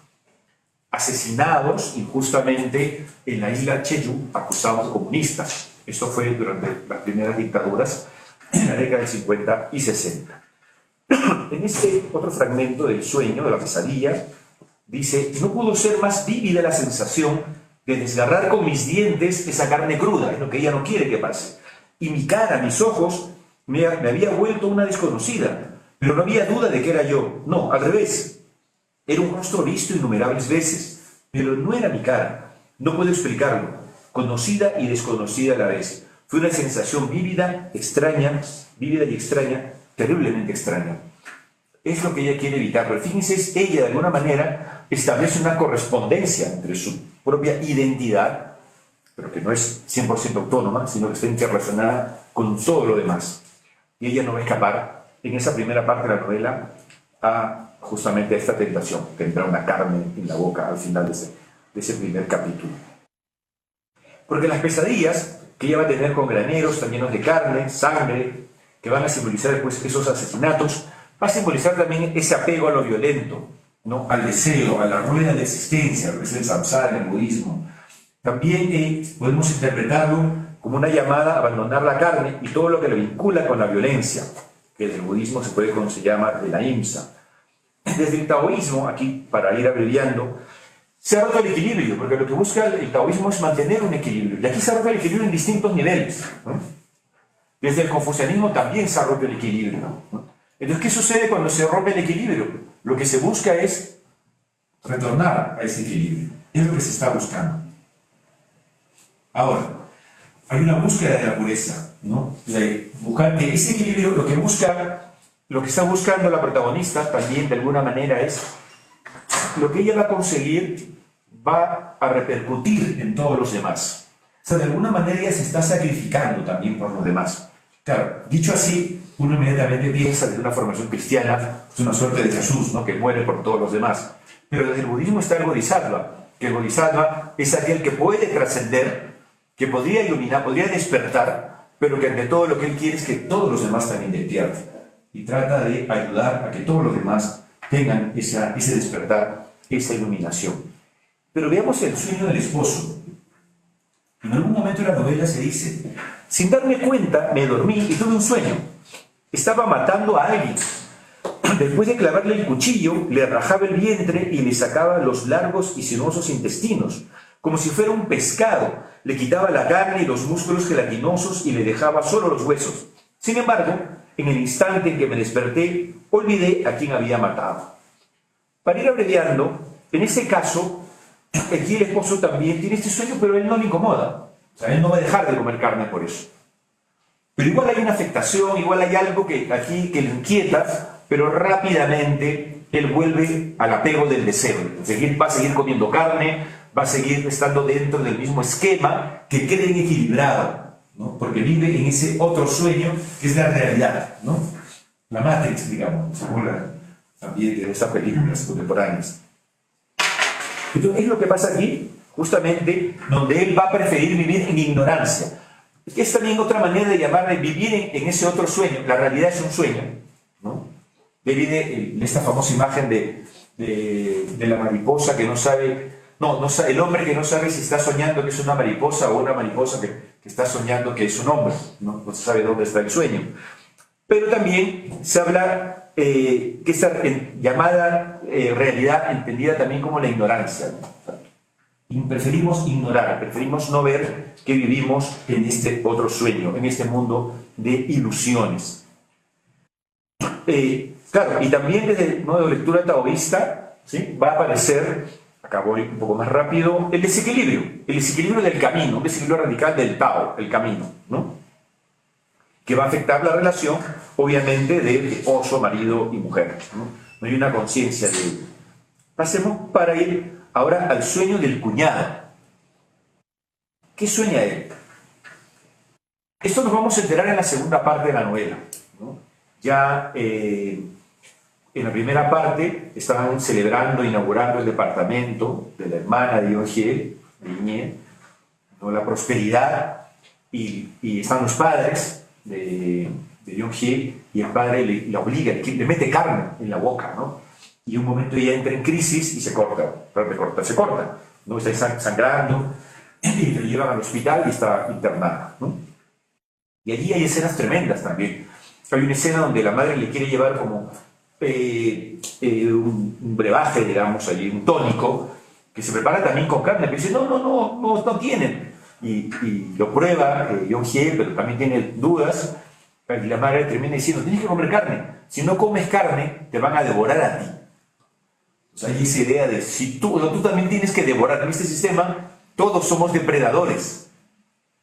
asesinados injustamente en la isla Jeju, acusados de comunistas. Esto fue durante las primeras dictaduras en la década del 50 y 60. En este otro fragmento del sueño, de la pesadilla, dice: no pudo ser más vívida la sensación de desgarrar con mis dientes esa carne cruda, es lo que ella no quiere que pase. Y mi cara, mis ojos, me había vuelto una desconocida, pero no había duda de que era yo. No, al revés. Era un rostro visto innumerables veces, pero no era mi cara. No puedo explicarlo. Conocida y desconocida a la vez. Fue una sensación vívida y extraña, terriblemente extraña. Es lo que ella quiere evitar. Pero fíjense, ella de alguna manera establece una correspondencia entre su propia identidad, pero que no es 100% autónoma, sino que está interrelacionada con todo lo demás. Y ella no va a escapar en esa primera parte de la novela a justamente esta tentación, tendrá una carne en la boca al final de ese primer capítulo. Porque las pesadillas que ella va a tener con graneros tan llenos de carne, sangre, que van a simbolizar después esos asesinatos, va a simbolizar también ese apego a lo violento, ¿no? Al deseo, a la rueda de existencia, lo que es el samsara en el budismo. También podemos interpretarlo como una llamada a abandonar la carne y todo lo que lo vincula con la violencia, que del budismo se llama de la ahimsa. Desde el taoísmo, aquí para ir abreviando, se ha roto el equilibrio, porque lo que busca el taoísmo es mantener un equilibrio. Y aquí se ha roto el equilibrio en distintos niveles, ¿no? Desde el confucianismo también se ha roto el equilibrio, ¿no? Entonces, ¿qué sucede cuando se rompe el equilibrio? Lo que se busca es retornar a ese equilibrio. Es lo que se está buscando. Ahora, hay una búsqueda de la pureza, ¿no? De buscar que ese equilibrio, lo que está buscando la protagonista también de alguna manera es lo que ella va a conseguir va a repercutir en todos los demás. O sea, de alguna manera ella se está sacrificando también por los demás. Claro, dicho así, uno inmediatamente piensa desde una formación cristiana, es una suerte de Jesús, ¿no? Que muere por todos los demás. Pero desde el budismo está el bodhisattva, que el bodhisattva es aquel que puede trascender, que podría iluminar, podría despertar, pero que ante todo lo que él quiere es que todos los demás también despierten. Y trata de ayudar a que todos los demás tengan ese despertar, esa iluminación. Pero veamos el sueño del esposo. En algún momento de la novela se dice Sin darme cuenta, me dormí y tuve un sueño. Estaba matando a alguien. Después de clavarle el cuchillo, le rajaba el vientre y le sacaba los largos y sinuosos intestinos, como si fuera un pescado. Le quitaba la carne y los músculos gelatinosos y le dejaba solo los huesos. Sin embargo, en el instante en que me desperté, olvidé a quién había matado. Para ir abreviando, en este caso, aquí el esposo también tiene este sueño, pero a él no le incomoda. O sea, él no va a dejar de comer carne por eso. Pero igual hay una afectación, igual hay algo que aquí que le inquieta, pero rápidamente él vuelve al apego del deseo. Va a seguir comiendo carne, va a seguir estando dentro del mismo esquema que creen equilibrado, ¿no? Porque vive en ese otro sueño que es la realidad, ¿no? La Matrix, digamos, según también de estas películas contemporáneas. Entonces, es lo que pasa aquí, justamente, donde él va a preferir vivir en ignorancia. Es también otra manera de llamarle vivir en ese otro sueño. La realidad es un sueño, ¿no? Viene esta famosa imagen de la mariposa que no sabe, el hombre que no sabe si está soñando que es una mariposa o una mariposa que está soñando que es un hombre, no se sabe dónde está el sueño. Pero también se habla que esta llamada realidad entendida también como la ignorancia, ¿no? Preferimos ignorar, preferimos no ver que vivimos en este otro sueño, en este mundo de ilusiones. Claro, y también desde el modo de lectura taoísta, ¿sí?, va a aparecer, acá voy un poco más rápido, el desequilibrio del camino, un desequilibrio radical del Tao, el camino, ¿no? Que va a afectar la relación, obviamente, de esposo, marido y mujer, ¿no? No hay una conciencia de ello. Pasemos para ir ahora al sueño del cuñado. ¿Qué sueña él? Esto nos vamos a enterar en la segunda parte de la novela, ¿no? Ya en la primera parte estaban celebrando, inaugurando el departamento de la hermana de Yonhye, ¿no? La prosperidad, y están los padres de Yonhye, y el padre le obliga, le mete carne en la boca, ¿no? Y un momento ella entra en crisis y se corta, ¿no? Está sangrando, y lo llevan al hospital y está internada, ¿no? Y allí hay escenas tremendas también. Hay una escena donde la madre le quiere llevar como un brebaje, digamos, allí, un tónico, que se prepara también con carne, pero dice, no tienen. Y lo prueba Yonhye, pero también tiene dudas, y la madre termina diciendo, tienes que comer carne. Si no comes carne, te van a devorar a ti. O sea, hay esa idea de, si tú también tienes que devorar. En este sistema, todos somos depredadores.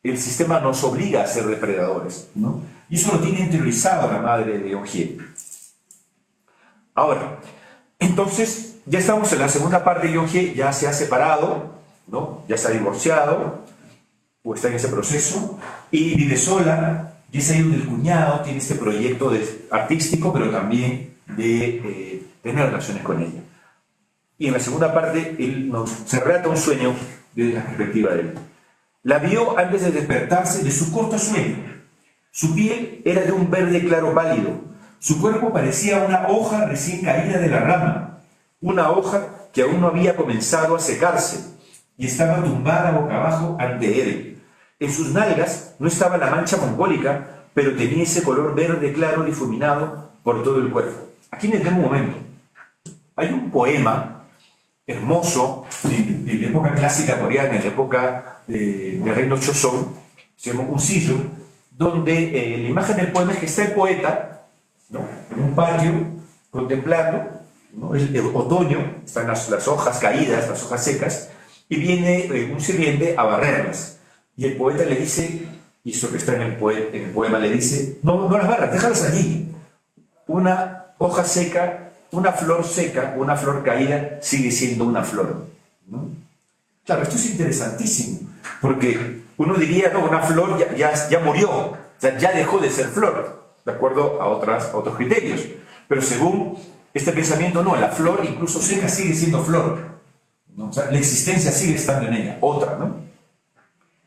El sistema nos obliga a ser depredadores, ¿no? Y eso lo tiene interiorizado la madre de Yonhye. Ahora, entonces, ya estamos en la segunda parte. Yonhye ya se ha separado, ¿no? Ya se ha divorciado, o está en ese proceso, y vive sola, y es ahí donde el cuñado tiene este proyecto artístico, pero también de tener relaciones con ella. Y en la segunda parte, él se relata un sueño desde la perspectiva de él. La vio antes de despertarse de su corto sueño. Su piel era de un verde claro pálido. Su cuerpo parecía una hoja recién caída de la rama, una hoja que aún no había comenzado a secarse, y estaba tumbada boca abajo ante él. En sus nalgas no estaba la mancha mongólica, pero tenía ese color verde claro difuminado por todo el cuerpo. Aquí me detengo un momento. Hay un poema hermoso de la época clásica coreana, de la época del reino Joseon, se llama Un Sillo, donde la imagen del poema es que está el poeta, ¿no?, en un patio contemplando, ¿no?, el otoño, están las hojas caídas, las hojas secas, y viene un sirviente a barrerlas. Y el poeta le dice, y eso que está en el poema le dice, no las barras, déjalas allí. Una hoja seca, una flor seca, una flor caída, sigue siendo una flor, ¿no? Claro, esto es interesantísimo, porque uno diría, no, una flor ya murió, o sea, ya dejó de ser flor, de acuerdo a otros criterios. Pero según este pensamiento, no, la flor incluso seca sigue siendo flor, ¿no? O sea, la existencia sigue estando en ella, otra, ¿no?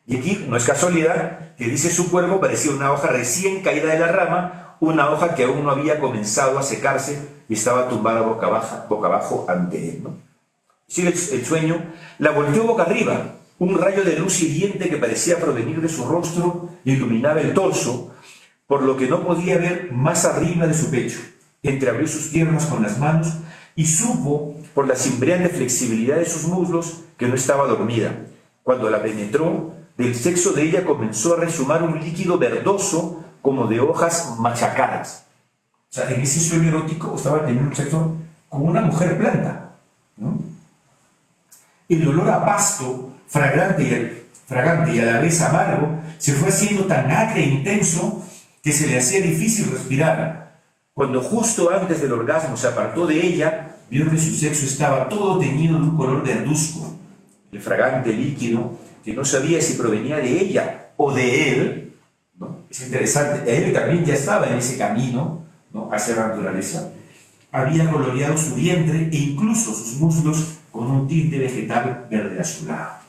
Y aquí no es casualidad que dice su cuerpo parecía una hoja recién caída de la rama, una hoja que aún no había comenzado a secarse y estaba tumbada boca abajo ante él, ¿no? Sigue el sueño, la volteó boca arriba Un rayo de luz hiriente que parecía provenir de su rostro iluminaba el torso, por lo que no podía ver más arriba de su pecho. Entreabrió sus piernas con las manos y supo, por la cimbreante flexibilidad de sus muslos, que no estaba dormida. Cuando la penetró, del sexo de ella comenzó a resumar un líquido verdoso como de hojas machacadas. O sea, en ese sueño erótico estaba teniendo un sexo con una mujer planta, ¿no? El olor a pasto, fragante y a la vez amargo, se fue haciendo tan acre e intenso que se le hacía difícil respirar. Cuando justo antes del orgasmo se apartó de ella, vio que su sexo estaba todo teñido de un color verduzco. El fragante líquido, que no sabía si provenía de ella o de él, ¿no? Es interesante, él también ya estaba en ese camino, ¿no?, hacia la naturaleza, había coloreado su vientre e incluso sus muslos con un tinte vegetal verde azulado.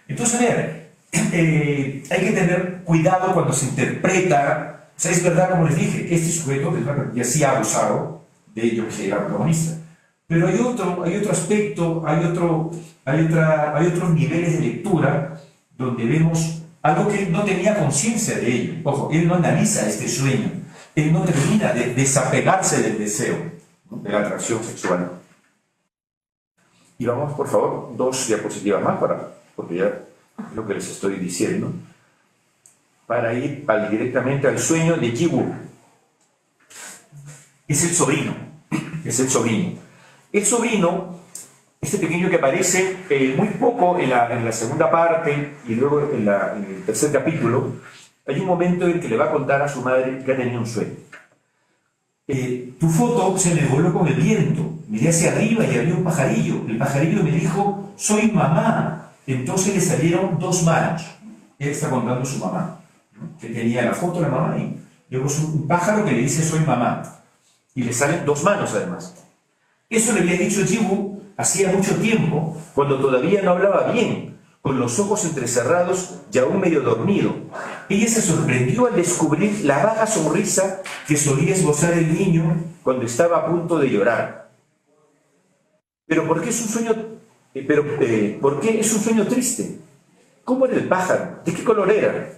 Entonces, a ver, hay que tener cuidado cuando se interpreta. O sea, es verdad, como les dije, este sujeto ya sí ha abusado de ello, que era protagonista. Pero hay otro aspecto, hay otros niveles de lectura donde vemos algo que él no tenía conciencia de ello. Ojo, él no analiza este sueño, él no termina de desapegarse del deseo, ¿no?, de la atracción sexual. Y vamos, por favor, 2 diapositivas más, porque ya es lo que les estoy diciendo, para ir directamente al sueño de Ji-woo. Es el sobrino. El sobrino, este pequeño que aparece muy poco en la segunda parte y luego en el tercer capítulo, hay un momento en que le va a contar a su madre que ha tenido un sueño. Tu foto se me voló con el viento, miré hacia arriba y había un pajarillo. El pajarillo me dijo, soy mamá. Entonces le salieron 2 manos. Él está contando a su mamá, ¿no?, que tenía la foto de la mamá y luego es un pájaro que le dice, soy mamá. Y le salen 2 manos además. Eso le había dicho Ji-woo hacía mucho tiempo, cuando todavía no hablaba bien, con los ojos entrecerrados y aún medio dormido. Ella se sorprendió al descubrir la vaga sonrisa que solía esbozar el niño cuando estaba a punto de llorar. ¿Pero por qué es un sueño, ¿por qué es un sueño triste? ¿Cómo era el pájaro? ¿De qué color era?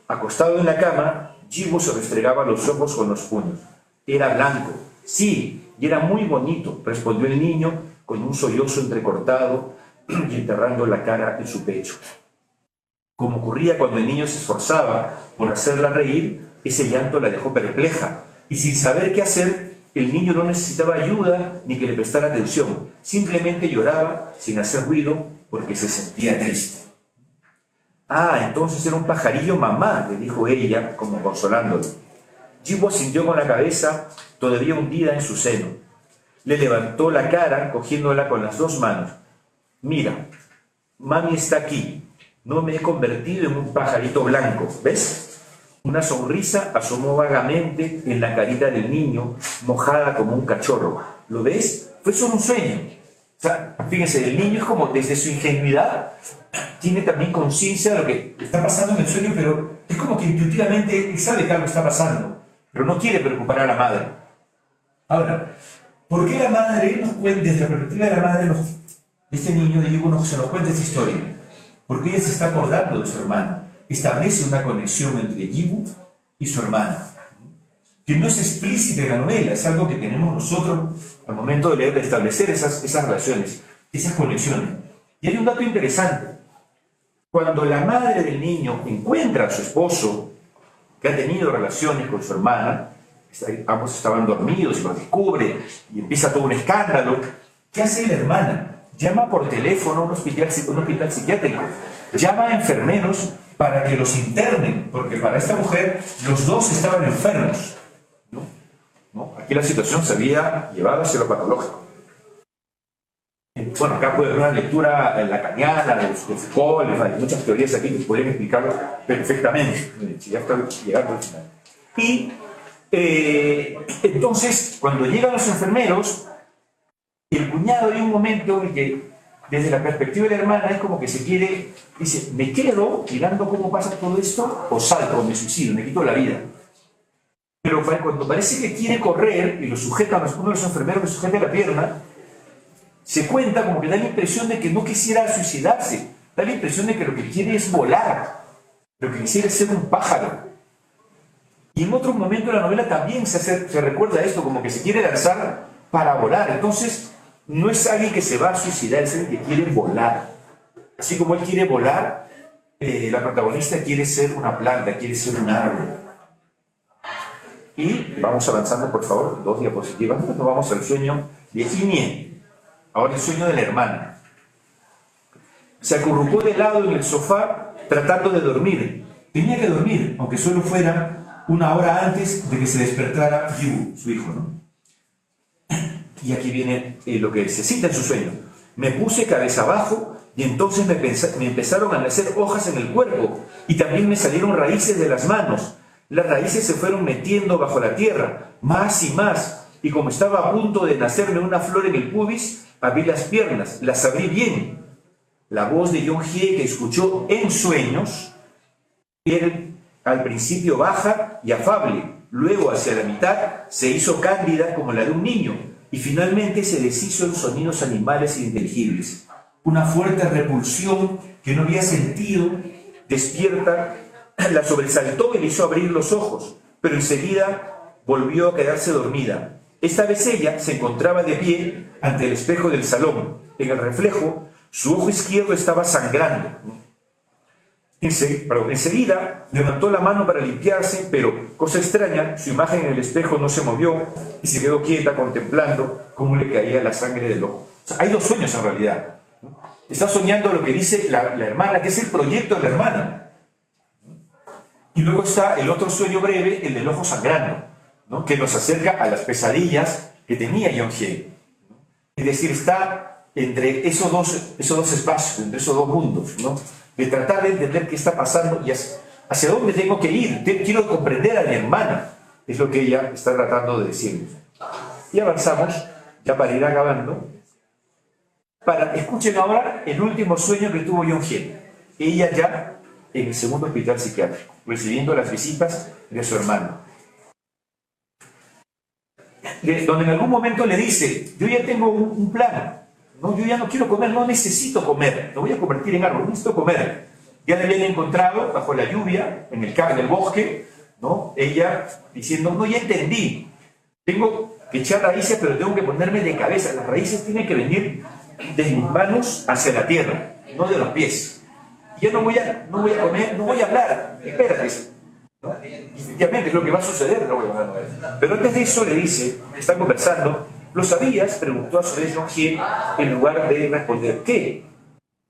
Acostado en la cama, Ji-woo se restregaba los ojos con los puños. Era blanco. Sí, y era muy bonito, respondió el niño con un sollozo entrecortado y enterrando la cara en su pecho. Como ocurría cuando el niño se esforzaba por hacerla reír, ese llanto la dejó perpleja, y sin saber qué hacer, el niño no necesitaba ayuda ni que le prestara atención, simplemente lloraba sin hacer ruido porque se sentía triste. Ah, entonces era un pajarillo mamá, le dijo ella, como consolándolo. Ji-woo sintió con la cabeza todavía hundida en su seno. Le levantó la cara, cogiéndola con las 2 manos. Mira, mami está aquí. No me he convertido en un pajarito blanco, ¿ves? Una sonrisa asomó vagamente en la carita del niño, mojada como un cachorro. ¿Lo ves? Fue solo un sueño. O sea, fíjense, el niño es como, desde su ingenuidad, tiene también conciencia de lo que está pasando en el sueño, pero es como que intuitivamente él sabe que algo está pasando, pero no quiere preocupar a la madre. Ahora, ¿por qué la madre nos cuenta, desde la perspectiva de la madre, este niño de Ji-woo se nos cuenta esta historia? Porque ella se está acordando de su hermana. Establece una conexión entre Ji-woo y su hermana, que no es explícita en la novela, es algo que tenemos nosotros al momento de leer, de establecer esas relaciones, esas conexiones. Y hay un dato interesante. Cuando la madre del niño encuentra a su esposo, que ha tenido relaciones con su hermana, ambos estaban dormidos y lo descubre y empieza todo un escándalo, ¿qué hace la hermana? Llama por teléfono a un hospital psiquiátrico, llama a enfermeros para que los internen, porque para esta mujer los 2 estaban enfermos, ¿no? Aquí la situación se había llevado hacia lo patológico. Bueno, acá puede haber una lectura lacaniana, de Foucault, hay muchas teorías aquí que pueden explicarlo perfectamente, si ya está llegando al final. Y entonces, cuando llegan los enfermeros, el cuñado hay un momento en que, desde la perspectiva de la hermana, es como que se quiere, dice, ¿me quedo mirando cómo pasa todo esto o salto, me suicido, me quito la vida? Pero cuando parece que quiere correr y lo sujeta, uno de los enfermeros le sujeta la pierna, se cuenta como que da la impresión de que no quisiera suicidarse, Da la impresión de que lo que quiere es volar, lo que quisiera es ser un pájaro. Y en otro momento de la novela también se recuerda esto, como que se quiere lanzar para volar. Entonces, no es alguien que se va a suicidar, es alguien que quiere volar. Así como él quiere volar, la protagonista quiere ser una planta, quiere ser un árbol. Y vamos avanzando, por favor, 2 diapositivas. Nos vamos al sueño de Inie. Ahora el sueño de la hermana. Se acurrucó de lado en el sofá tratando de dormir. Tenía que dormir, aunque solo fuera 1 hora antes de que se despertara Yu, su hijo, ¿no? Y aquí viene lo que se cita en su sueño. Me puse cabeza abajo y entonces me empezaron a nacer hojas en el cuerpo y también me salieron raíces de las manos. Las raíces se fueron metiendo bajo la tierra, más y más, y como estaba a punto de nacerme una flor en el pubis, abrí las piernas, las abrí bien. La voz de Yeon-hye que escuchó en sueños era al principio baja y afable, luego hacia la mitad se hizo cándida como la de un niño y finalmente se deshizo en sonidos animales ininteligibles. Una fuerte repulsión que no había sentido, despierta, la sobresaltó y le hizo abrir los ojos, pero enseguida volvió a quedarse dormida. Esta vez ella se encontraba de pie ante el espejo del salón. En el reflejo, su ojo izquierdo estaba sangrando. Enseguida levantó la mano para limpiarse, pero, cosa extraña, su imagen en el espejo no se movió y se quedó quieta contemplando cómo le caía la sangre del ojo. O sea, hay 2 sueños en realidad. Está soñando lo que dice la hermana, que es el proyecto de la hermana. Y luego está el otro sueño breve, el del ojo sangrando, ¿no? Que nos acerca a las pesadillas que tenía Yeon-hye. Es decir, está entre esos dos espacios, entre esos 2 mundos, ¿no? De tratar de entender qué está pasando y hacia dónde tengo que ir. Quiero comprender a mi hermana, es lo que ella está tratando de decirnos. Y avanzamos, ya para ir acabando. Escuchen ahora el último sueño que tuvo Yeon-hye. Ella ya en el segundo hospital psiquiátrico, recibiendo las visitas de su hermano. Donde en algún momento le dice, yo ya tengo un plan, ¿no? Yo ya no quiero comer, no necesito comer, me voy a convertir en árbol, no necesito comer. Ya le habían encontrado bajo la lluvia, en el bosque, ¿no? Ella diciendo, no, ya entendí, tengo que echar raíces, pero tengo que ponerme de cabeza, las raíces tienen que venir de mis manos hacia la tierra, no de los pies. Yo no voy a comer, no voy a hablar, espérate, ¿no? Y efectivamente es lo que va a suceder, no voy a hablar. Pero antes de eso le dice, están conversando, ¿lo sabías?, preguntó a su vez Yeon-hye, en lugar de responder, ¿qué?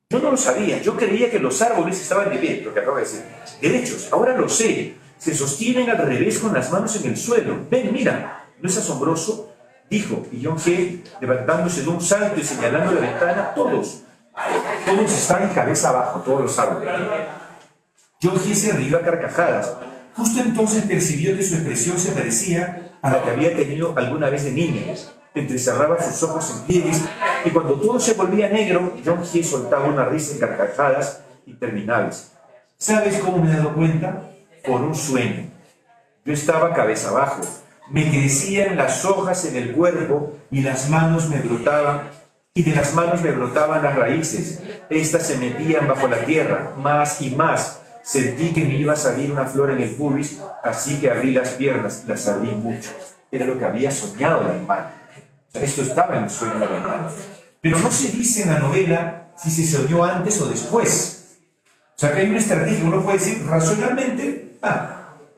Yo no lo sabía, yo creía que los árboles estaban de pie, lo que acabo de decir, derechos, ahora lo sé, se sostienen al revés con las manos en el suelo, ven, mira, ¿no es asombroso?, dijo, y Yeon-hye, levantándose de un salto y señalando la ventana, todos están cabeza abajo, todos los árboles. Yeon-hye se rió a carcajadas. Justo entonces percibió que su expresión se parecía a la que había tenido alguna vez de niña. Entrecerraba sus ojos en pliegues y cuando todo se volvía negro, Yeon-hye soltaba una risa en carcajadas interminables. ¿Sabes cómo me he dado cuenta? Por un sueño. Yo estaba cabeza abajo. Me crecían las hojas en el cuerpo y las manos me brotaban. Y de las manos me brotaban las raíces. Estas se metían bajo la tierra, más y más. Sentí que me iba a salir una flor en el pubis, así que abrí las piernas, las abrí mucho. Era lo que había soñado la hermana. O sea, esto estaba en el sueño de la hermana. Pero no se dice en la novela si se soñó antes o después. O sea, que hay una estrategia. Uno puede decir racionalmente,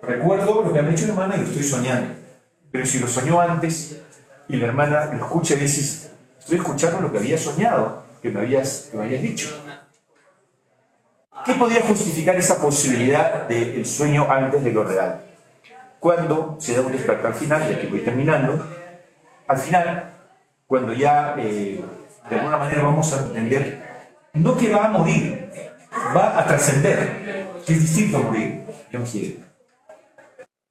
recuerdo lo que me ha dicho la hermana y lo estoy soñando. Pero si lo soñó antes y la hermana lo escucha y dice, estoy escuchando lo que había soñado, que me habías dicho. ¿Qué podría justificar esa posibilidad del sueño antes de lo real? Cuando se da un despertar final, ya que voy terminando, al final, cuando ya de alguna manera vamos a entender, no que va a morir, va a trascender, que es distinto a morir, Yeon-hye.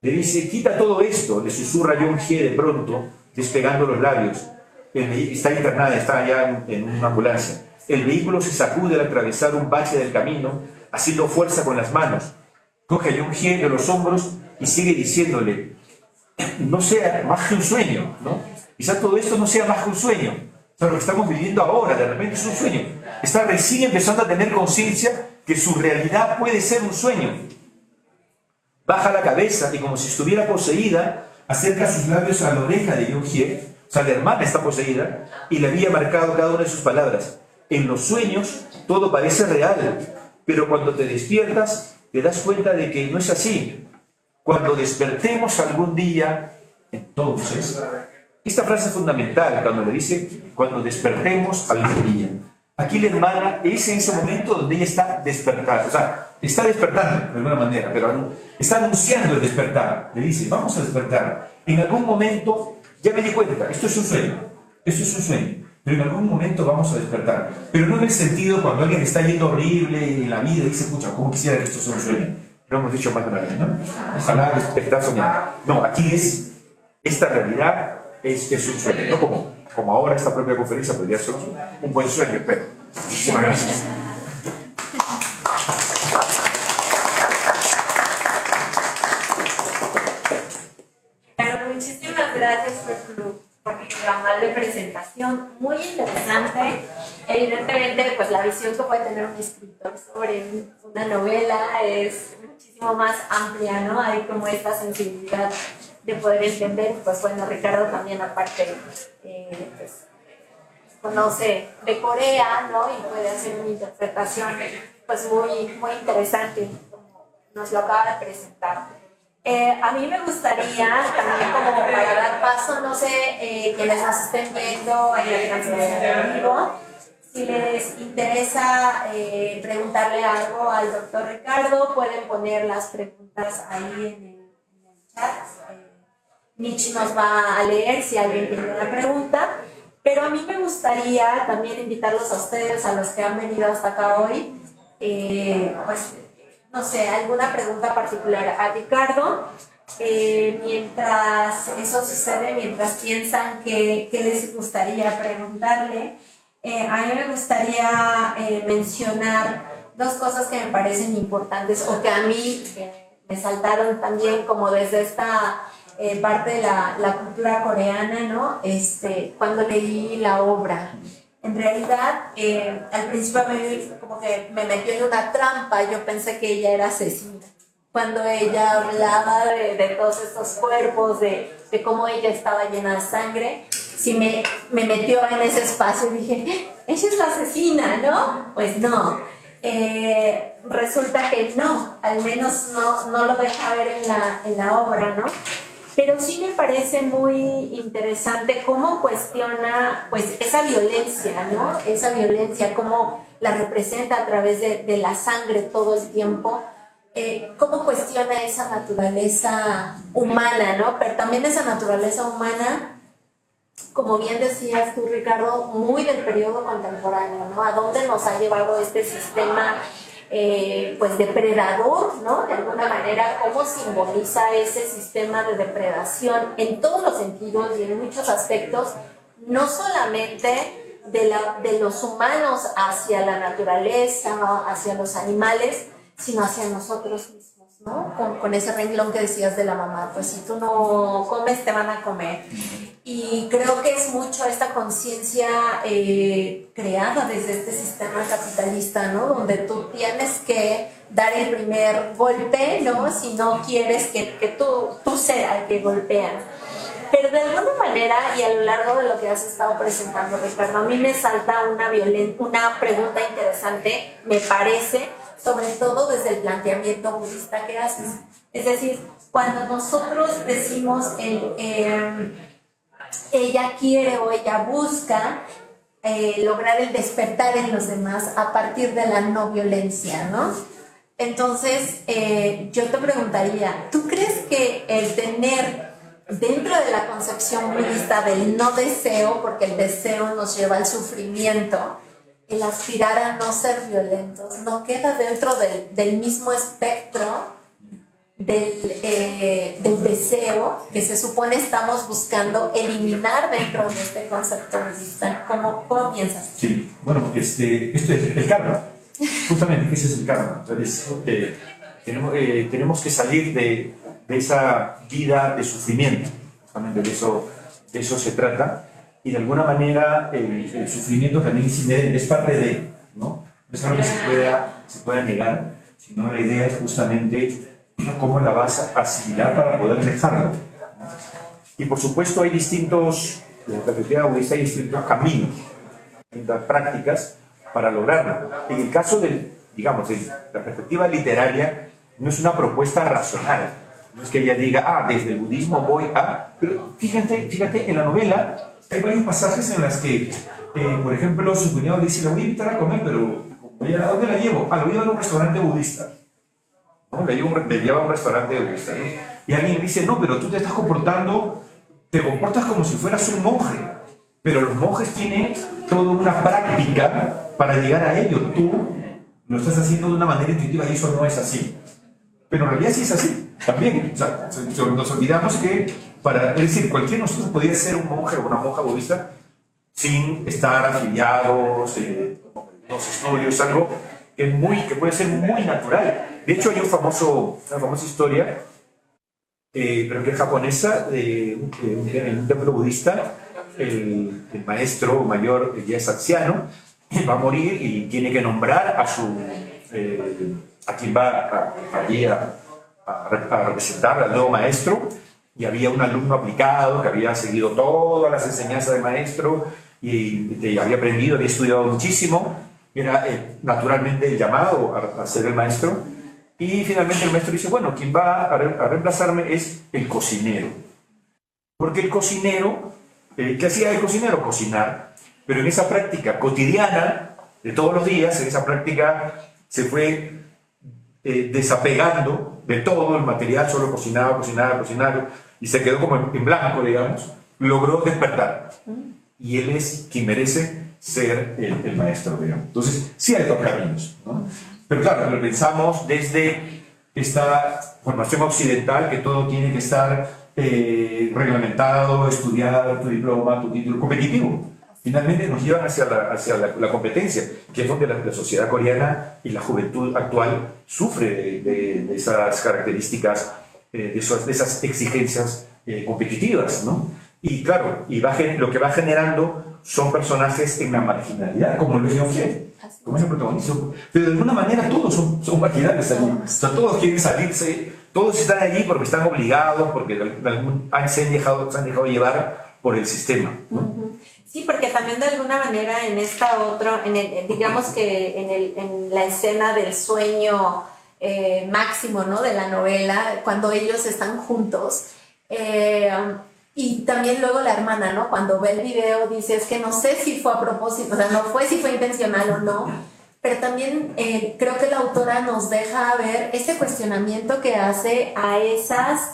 Le dice, quita todo esto, le susurra Yeon-hye de pronto, despegando los labios. Está internada, está ya en una ambulancia. El vehículo se sacude al atravesar un bache del camino, haciendo fuerza con las manos. Coge a Yeon-hye de los hombros y sigue diciéndole, no sea más que un sueño, ¿no? Quizá todo esto no sea más que un sueño. O sea, lo que estamos viviendo ahora, de repente es un sueño. Está recién empezando a tener conciencia que su realidad puede ser un sueño. Baja la cabeza y como si estuviera poseída, acerca sus labios a la oreja de Young-hye, o sea, la hermana está poseída, y le había marcado cada una de sus palabras. En los sueños todo parece real, pero cuando te despiertas te das cuenta de que no es así. Cuando despertemos algún día, entonces, esta frase es fundamental cuando le dice, cuando despertemos algún día. Aquí la hermana es en ese momento donde ella está despertada, o sea, está despertando de alguna manera, pero está anunciando el despertar. Le dice, vamos a despertar. En algún momento, ya me di cuenta, esto es un sueño, pero en algún momento vamos a despertar. Pero no en el sentido cuando alguien está yendo horrible en la vida y dice, pucha, ¿cómo quisiera que esto sea un sueño? Lo hemos dicho más de una vez, ¿no? Ojalá despertar soñando. No, aquí es, esta realidad es un sueño, no como ahora esta propia conferencia podría ser un buen sueño, espero. Muchísimas gracias. Bueno, muchísimas gracias por tu amable presentación, muy interesante. Evidentemente, pues la visión que puede tener un escritor sobre una novela es muchísimo más amplia, ¿no? Hay como esta sensibilidad de poder entender. Pues bueno, Ricardo también aparte pues, conoce de Corea, ¿no? Y puede hacer una interpretación pues muy interesante, como nos lo acaba de presentar. A mí me gustaría también como para dar paso, no sé, quienes nos estén viendo en la transmisión en vivo, si les interesa preguntarle algo al doctor Ricardo, pueden poner las preguntas ahí en el chat. Michi nos va a leer si alguien tiene una pregunta, pero a mí me gustaría también invitarlos a ustedes, a los que han venido hasta acá hoy, pues no sé, alguna pregunta particular a Ricardo, mientras eso sucede, mientras piensan qué les gustaría preguntarle. A mí me gustaría mencionar dos cosas que me parecen importantes o que a mí me saltaron también como desde esta parte de la cultura coreana, ¿no? Cuando leí la obra. En realidad, al principio como que me metió en una trampa, yo pensé que ella era asesina. Cuando ella hablaba de todos estos cuerpos, de cómo ella estaba llena de sangre, sí me metió en ese espacio y dije, ella es la asesina, ¿no? Pues no. Resulta que no, al menos no lo deja ver en la obra, ¿no? Pero sí me parece muy interesante cómo cuestiona pues esa violencia, ¿no? Esa violencia, cómo la representa a través de la sangre todo el tiempo, cómo cuestiona esa naturaleza humana, ¿no? Pero también esa naturaleza humana, como bien decías tú, Ricardo, muy del periodo contemporáneo, ¿no? A dónde nos ha llevado este sistema pues depredador, ¿no? De alguna manera, cómo simboliza ese sistema de depredación en todos los sentidos y en muchos aspectos, no solamente de los humanos hacia la naturaleza, hacia los animales, sino hacia nosotros mismos, ¿no? Con ese renglón que decías de la mamá, pues si tú no comes, te van a comer. Y creo que es mucho esta conciencia creada desde este sistema capitalista, ¿no? Donde tú tienes que dar el primer golpe, ¿no? Si no quieres que tú seas el que golpean. Pero de alguna manera, y a lo largo de lo que has estado presentando, Ricardo, a mí me salta una pregunta interesante, me parece, sobre todo desde el planteamiento budista que haces. Es decir, cuando nosotros decimos ella quiere o ella busca lograr el despertar en los demás a partir de la no violencia, ¿no? Entonces, yo te preguntaría, ¿tú crees que el tener dentro de la concepción budista del no deseo, porque el deseo nos lleva al sufrimiento, el aspirar a no ser violentos, no queda dentro del mismo espectro del deseo que se supone estamos buscando eliminar dentro de este concepto budista? ¿Cómo piensas? Sí, bueno, esto es el karma, justamente ese es el karma. Entonces, tenemos que salir de esa vida de sufrimiento, justamente de eso se trata. y de alguna manera el sufrimiento también es parte de, ¿no? No es algo que se pueda negar, sino la idea es justamente cómo la vas a asimilar para poder dejarlo. Y por supuesto hay distintos, desde la perspectiva budista hay distintos caminos, distintas prácticas para lograrlo. En el caso digamos, de la perspectiva literaria, no es una propuesta racional. No es que ella diga, desde el budismo voy a... Pero fíjate, en la novela hay varios pasajes en los que, por ejemplo, su cuñado le dice, la voy a invitar a comer, pero ¿a dónde la llevo? La voy a llevar a un restaurante budista. ¿No? Le lleva a un restaurante budista, ¿no? Y alguien le dice, no, pero tú te comportas como si fueras un monje. Pero los monjes tienen toda una práctica para llegar a ello. Tú lo estás haciendo de una manera intuitiva y eso no es así. Pero en realidad sí es así, también. O sea, nos olvidamos que, es decir, cualquiera de nosotros podría ser un monje o una monja budista sin estar afiliados, los estudios, algo que puede ser muy natural. De hecho, hay una famosa historia, pero que es japonesa, en un templo budista, el maestro mayor ya es anciano, va a morir y tiene que nombrar a quien va allí a representar al nuevo maestro, y había un alumno aplicado que había seguido todas las enseñanzas del maestro y había aprendido, había estudiado muchísimo, era naturalmente el llamado a ser el maestro, y finalmente el maestro dice, bueno, quien va a reemplazarme es el cocinero, porque el cocinero, ¿qué hacía el cocinero? Cocinar, pero en esa práctica cotidiana de todos los días, en esa práctica se fue desapegando de todo el material, solo cocinaba, y se quedó como en blanco, digamos, logró despertar. Y él es quien merece ser el maestro, digamos. Entonces, sí hay dos caminos, ¿no? Pero claro, lo pensamos desde esta formación occidental, que todo tiene que estar reglamentado, estudiado, tu diploma, tu título, competitivo. Finalmente nos llevan hacia la competencia, que es donde la sociedad coreana y la juventud actual sufre de esas características, de esas exigencias competitivas, ¿no? Y claro, lo que va generando son personajes en la marginalidad, como lo es Jung, como es el protagonista. Pero de alguna manera todos son marginales allí. O sea, todos quieren salirse, todos están allí porque están obligados, porque se han dejado llevar por el sistema, ¿no? Sí, porque también de alguna manera digamos que en la escena del sueño máximo, ¿no?, de la novela, cuando ellos están juntos, y también luego la hermana, ¿no?, cuando ve el video dice, es que no sé si fue a propósito, o sea, no fue si fue intencional o no, pero también creo que la autora nos deja ver ese cuestionamiento que hace a esas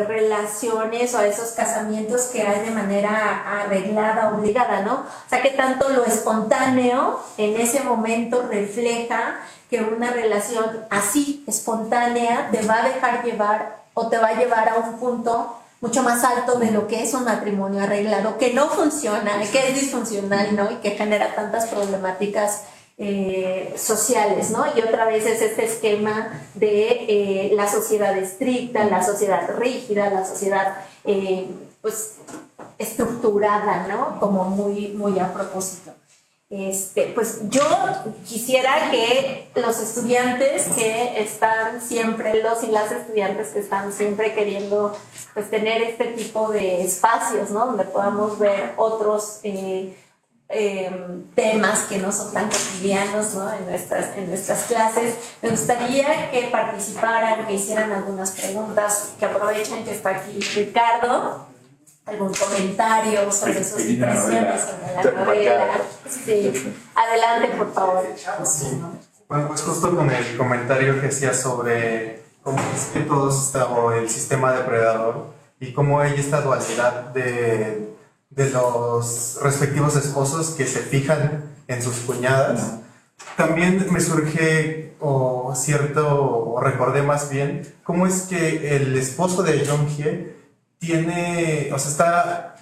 relaciones o a esos casamientos que hay de manera arreglada, obligada, ¿no? O sea, que tanto lo espontáneo en ese momento refleja que una relación así, espontánea, te va a dejar llevar o te va a llevar a un punto mucho más alto de lo que es un matrimonio arreglado, que no funciona, que es disfuncional, ¿no? Y que genera tantas problemáticas sociales, ¿no? Y otra vez es este esquema de la sociedad estricta, la sociedad rígida, la sociedad pues estructurada, ¿no? Como muy a propósito. Pues yo quisiera que los estudiantes que están siempre, los y las estudiantes que están siempre queriendo pues tener este tipo de espacios, ¿no?, donde podamos ver otros temas que no son tan cotidianos, ¿no?, en nuestras clases. Me gustaría que participaran, que hicieran algunas preguntas, que aprovechen que está aquí Ricardo, algún comentario sobre sus impresiones sobre la novela. Sí. Adelante, por favor. Sí. Bueno, pues justo con el comentario que hacía sobre cómo es que todos o el sistema depredador y cómo hay esta dualidad de los respectivos esposos que se fijan en sus cuñadas. También me surge o recordé más bien cómo es que el esposo de Jung-hye está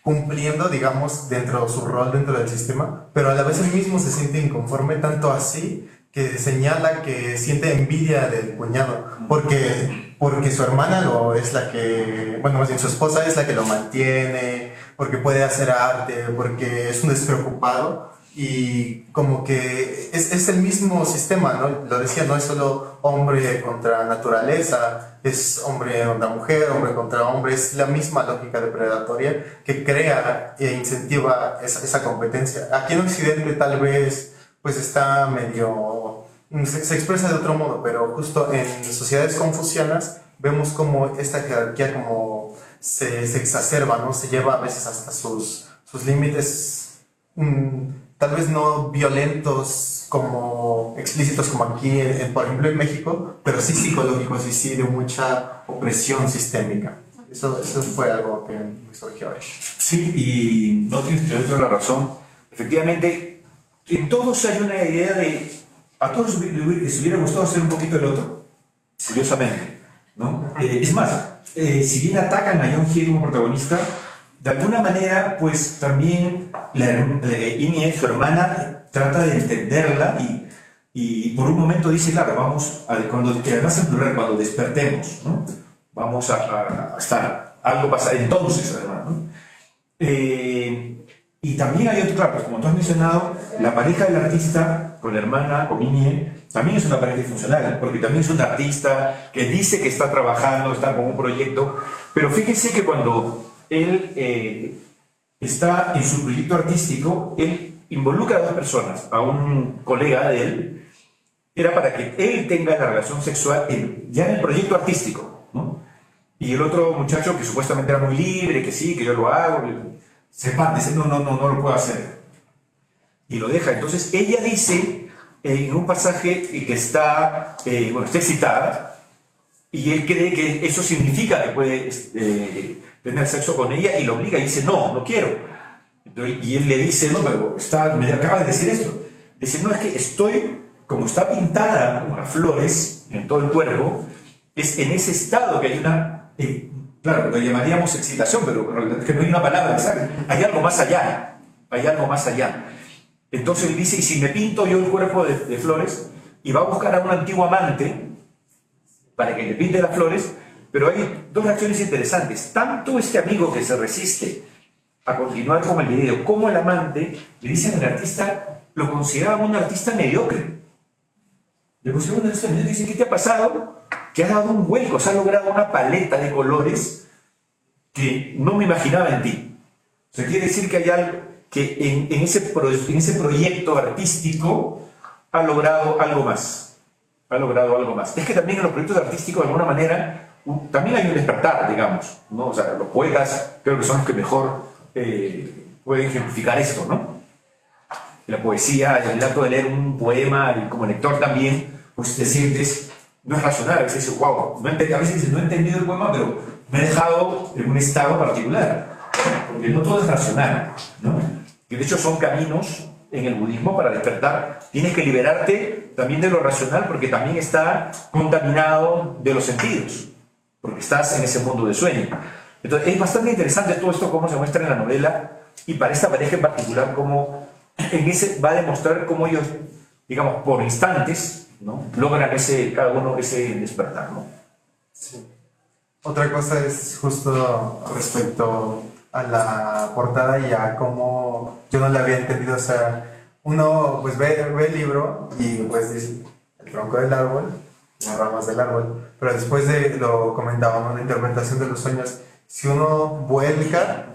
cumpliendo, digamos, dentro de su rol dentro del sistema, pero a la vez él mismo se siente inconforme, tanto así que señala que siente envidia del cuñado, porque porque su hermana es la que, bueno, más bien su esposa es la que lo mantiene, porque puede hacer arte, porque es un despreocupado. Y como que es el mismo sistema, ¿no? Lo decía, no es solo hombre contra naturaleza, es hombre contra mujer, hombre contra hombre, es la misma lógica depredatoria que crea e incentiva esa competencia. Aquí en Occidente tal vez pues está medio, se expresa de otro modo, pero justo en sociedades confucianas vemos como esta jerarquía como se exacerba, ¿no? Se lleva a veces hasta sus límites. Tal vez no violentos como explícitos como aquí, por ejemplo en México, pero sí psicológicos y sí de mucha opresión sistémica. Eso fue algo que me surgió hoy. Sí, y no tienes toda la razón. Efectivamente, en todos hay una idea de... A todos les hubiera gustado hacer un poquito el otro, curiosamente, ¿no? Es más, si bien atacan a Young Hye como protagonista, de alguna manera, pues también Inie, su hermana, trata de entenderla y por un momento dice, claro, vamos a, además en plural, cuando despertemos, ¿no? Vamos a estar, algo pasa entonces, además, ¿no? Y también hay otro, claro, como tú has mencionado, la pareja del artista con la hermana, con Inie, también es una pareja funcional, porque también es un artista que dice que está trabajando, está con un proyecto, pero fíjense que cuando él está en su proyecto artístico, él involucra a dos personas, a un colega de él, era para que él tenga la relación sexual ya en el proyecto artístico, ¿no? Y el otro muchacho, que supuestamente era muy libre, que sí, que yo lo hago, se parte, dice, no lo puedo hacer. Y lo deja. Entonces ella dice, en un pasaje que está excitada, y él cree que eso significa que puede tener sexo con ella y lo obliga y dice, no quiero. Entonces, y él le dice, no, pero me acaba de decir esto. Dice, no, es que estoy, como está pintada con las flores en todo el cuerpo, es en ese estado que hay una, claro, lo llamaríamos excitación, pero es que no hay una palabra exacta, hay algo más allá, hay algo más allá. Entonces él dice, y si me pinto yo el cuerpo de flores, y va a buscar a un antiguo amante para que le pinte las flores, pero hay dos reacciones interesantes. Tanto este amigo que se resiste a continuar con el video, como el amante, le dicen al artista, lo consideraban un artista mediocre. Le consideraban un artista mediocre y dicen, ¿qué te ha pasado? Que has dado un vuelco, has logrado una paleta de colores que no me imaginaba en ti. O sea, quiere decir que hay algo que en ese proyecto artístico ha logrado algo más. Ha logrado algo más. Es que también en los proyectos artísticos, de alguna manera, también hay un despertar, digamos, ¿no? O sea, los poetas creo que son los que mejor pueden ejemplificar esto, ¿no? La poesía, el acto de leer un poema, y como lector también, pues te sientes, no es racional, a veces dices, wow, a veces dices, no he entendido el poema, pero me he dejado en un estado particular, porque no todo es racional, ¿no? Que de hecho son caminos en el budismo para despertar. Tienes que liberarte también de lo racional, porque también está contaminado de los sentidos, porque estás en ese mundo de sueño. Entonces es bastante interesante todo esto, cómo se muestra en la novela, y para esta pareja en particular, cómo va a demostrar cómo ellos, digamos, por instantes, ¿no? Logran cada uno ese despertar, ¿no? Sí. Otra cosa es justo respecto a la portada y a cómo yo no la había entendido. O sea, uno pues ve el libro y pues dice el tronco del árbol, las ramas del árbol, pero después lo comentábamos, la interpretación de los sueños, si uno vuelca,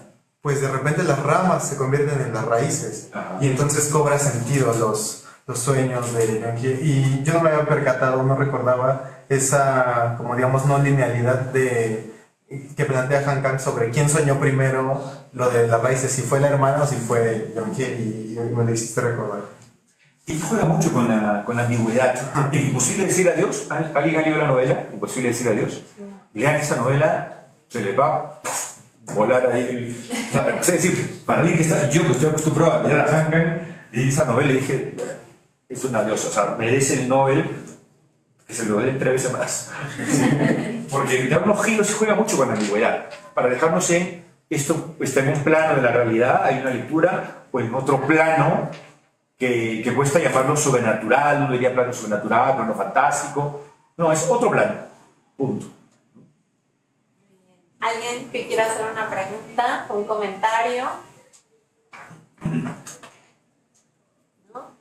pues de repente las ramas se convierten en las raíces. Ajá. Y entonces cobra sentido los sueños de Young Hye. Y yo no me había percatado, no recordaba esa, como digamos, no linealidad que plantea Han Kang sobre quién soñó primero lo de las raíces, si fue la hermana o si fue Young Hye, y me lo hiciste recordar. Y juega mucho con la ambigüedad. Imposible decir adiós. ¿Alguien ha leído la novela? Imposible decir adiós. Lean esa novela, se les va a volar ahí. Es decir, para mí yo que estoy acostumbrado a leer a Han Kang, y esa novela dije, es una diosa, o sea, merece el Nobel, que se lo den 3 veces más. Porque da unos giros y juega mucho con la ambigüedad. Para dejarnos en esto, está en un plano de la realidad, hay una lectura, o en otro plano, que cuesta llamarlo sobrenatural, no diría plano sobrenatural, plano fantástico. No, es otro plano. Punto. ¿Alguien que quiera hacer una pregunta, un comentario? ¿No?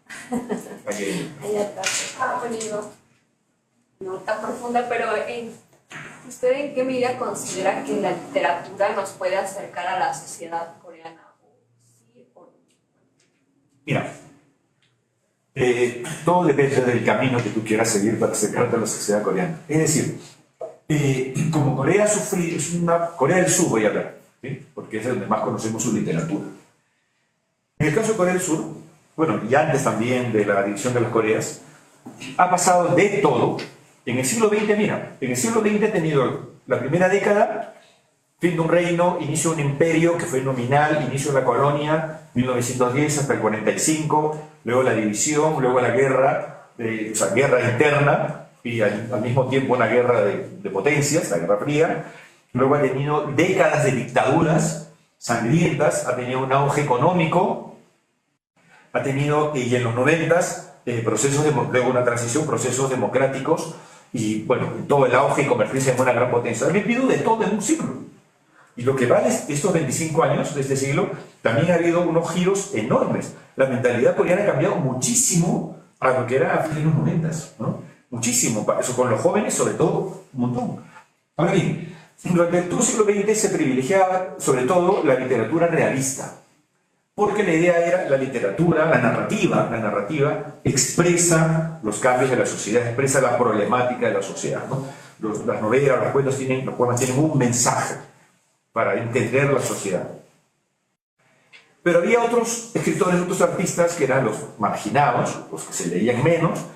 Ahí atrás. Bonito. No tan profunda, pero ¿usted en qué medida considera que la literatura nos puede acercar a la sociedad coreana? ¿Sí o no? Mira, todo depende del camino que tú quieras seguir para acercarte a la sociedad coreana. Es decir, como Corea Corea del Sur voy a hablar, ¿sí? Porque es donde más conocemos su literatura. En el caso de Corea del Sur, bueno, y antes también de la división de las Coreas, ha pasado de todo. En el siglo XX, mira, en el siglo XX ha tenido la primera década, fin de un reino, inicio de un imperio que fue nominal, inicio de la colonia, 1910 hasta el 45, luego la división, luego la guerra, o sea, guerra interna, y al mismo tiempo una guerra de potencias, la Guerra Fría. Luego ha tenido décadas de dictaduras sangrientas, ha tenido un auge económico, ha tenido, y en los 90s, luego una transición, procesos democráticos, y bueno, todo el auge y convertirse en una gran potencia. Ha vivido de todo en un siglo. Y lo que va de estos 25 años de este siglo, también ha habido unos giros enormes. La mentalidad coreana ha cambiado muchísimo a lo que era a fines de los 90s, ¿no? Muchísimo. Eso con los jóvenes, sobre todo, un montón. Ahora bien, durante todo el siglo XX se privilegiaba sobre todo la literatura realista. Porque la idea era la literatura, la narrativa expresa los cambios de la sociedad, expresa la problemática de la sociedad, ¿no? Las novelas, los poemas tienen un mensaje para entender la sociedad. Pero había otros escritores, otros artistas que eran los marginados, los que se leían menos,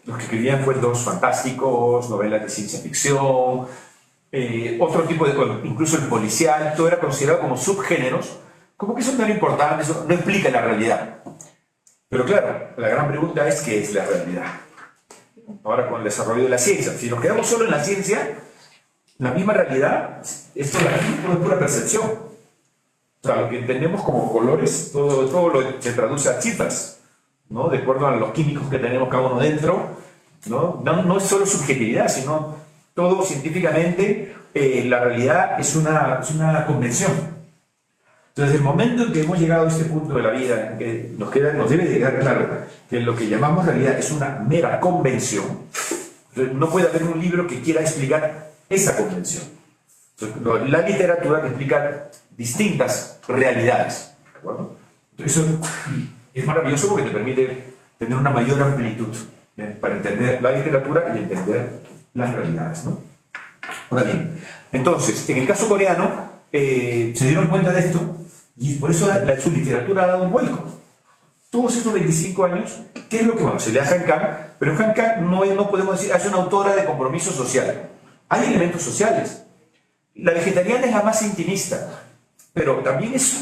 los que escribían cuentos fantásticos, novelas de ciencia ficción, otro tipo de cosas, incluso el policial, todo era considerado como subgéneros, como que eso no era importante, eso no explica la realidad. Pero claro, la gran pregunta es ¿qué es la realidad? Ahora con el desarrollo de la ciencia, si nos quedamos solo en la ciencia, la misma realidad es pura percepción. O sea, lo que entendemos como colores, todo lo se traduce a cifras, ¿no? De acuerdo a los químicos que tenemos cada uno dentro, ¿no? No es solo subjetividad, sino todo científicamente, la realidad es una convención. Entonces, el momento en que hemos llegado a este punto de la vida, en que nos debe de quedar claro que lo que llamamos realidad es una mera convención, entonces, no puede haber un libro que quiera explicar esa convención. Entonces, la literatura que explica distintas realidades, ¿de acuerdo? Entonces, eso es maravilloso porque te permite tener una mayor amplitud, ¿bien? Para entender la literatura y entender las realidades, ¿no? Ahora bien, entonces, en el caso coreano, se dieron cuenta de esto y por eso su literatura ha dado un vuelco. Todos estos 25 años, ¿qué es lo que se le da a Han Kang? Pero Han Kang no podemos decir, es una autora de compromiso social. Hay elementos sociales. La vegetariana es la más intimista, pero también es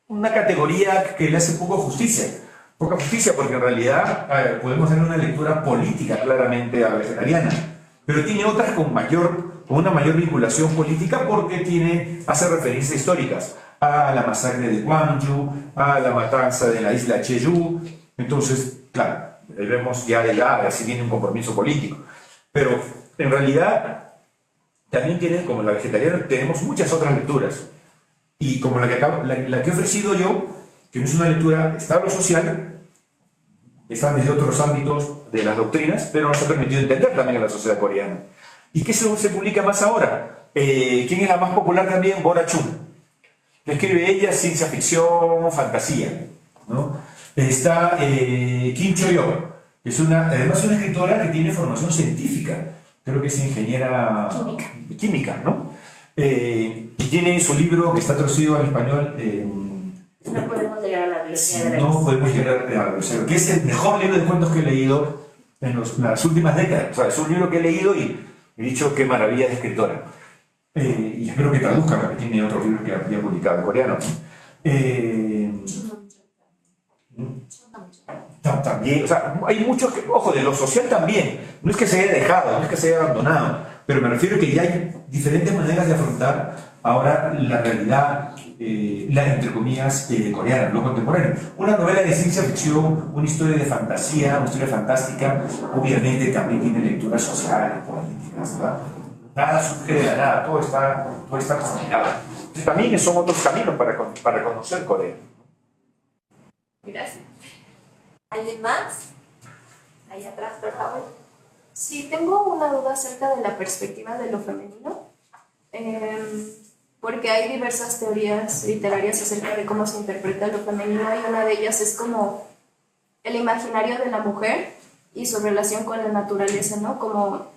una categoría que le hace poca justicia porque en realidad podemos hacer una lectura política claramente a la vegetariana, pero tiene otras con una mayor vinculación política porque hace referencias históricas a la masacre de Gwangju, a la matanza de la isla Jeju. Entonces, claro, vemos ya así tiene un compromiso político. Pero en realidad también como la vegetariana tenemos muchas otras lecturas. Y como la que he ofrecido yo, que no es una lectura, está lo social, está desde otros ámbitos de las doctrinas, pero nos ha permitido entender también a la sociedad coreana. ¿Y qué se publica más ahora? ¿Quién es la más popular también? Bora Chun. Escribe ella ciencia ficción, fantasía, ¿no? Está Kim Cho-yo, que además es una escritora que tiene formación científica, creo que es ingeniera química, ¿no? Y tiene su libro que está traducido al español. No podemos llegar a la biblioteca de No podemos llegar a la biblioteca, que es el mejor libro de cuentos que he leído en las últimas décadas. O sea, es un libro que he leído y he dicho qué maravilla de escritora. Y espero que traduzca, porque tiene otros libros que había publicado en coreano. También, o sea, hay muchos que, ojo, de lo social también. No es que se haya dejado, no es que se haya abandonado, pero me refiero a que ya hay diferentes maneras de afrontar ahora la realidad, entre comillas, coreana, lo contemporáneo. Una novela de ciencia ficción, una historia de fantasía, una historia fantástica, obviamente también tiene lecturas sociales, políticas, ¿verdad? Nada surge de la nada, todo está combinado. Entonces, también son otros caminos para conocer Corea. Gracias. ¿Alguien más? Ahí atrás, por favor. Sí, tengo una duda acerca de la perspectiva de lo femenino, porque hay diversas teorías literarias acerca de cómo se interpreta lo femenino y una de ellas es como el imaginario de la mujer y su relación con la naturaleza, ¿no? Como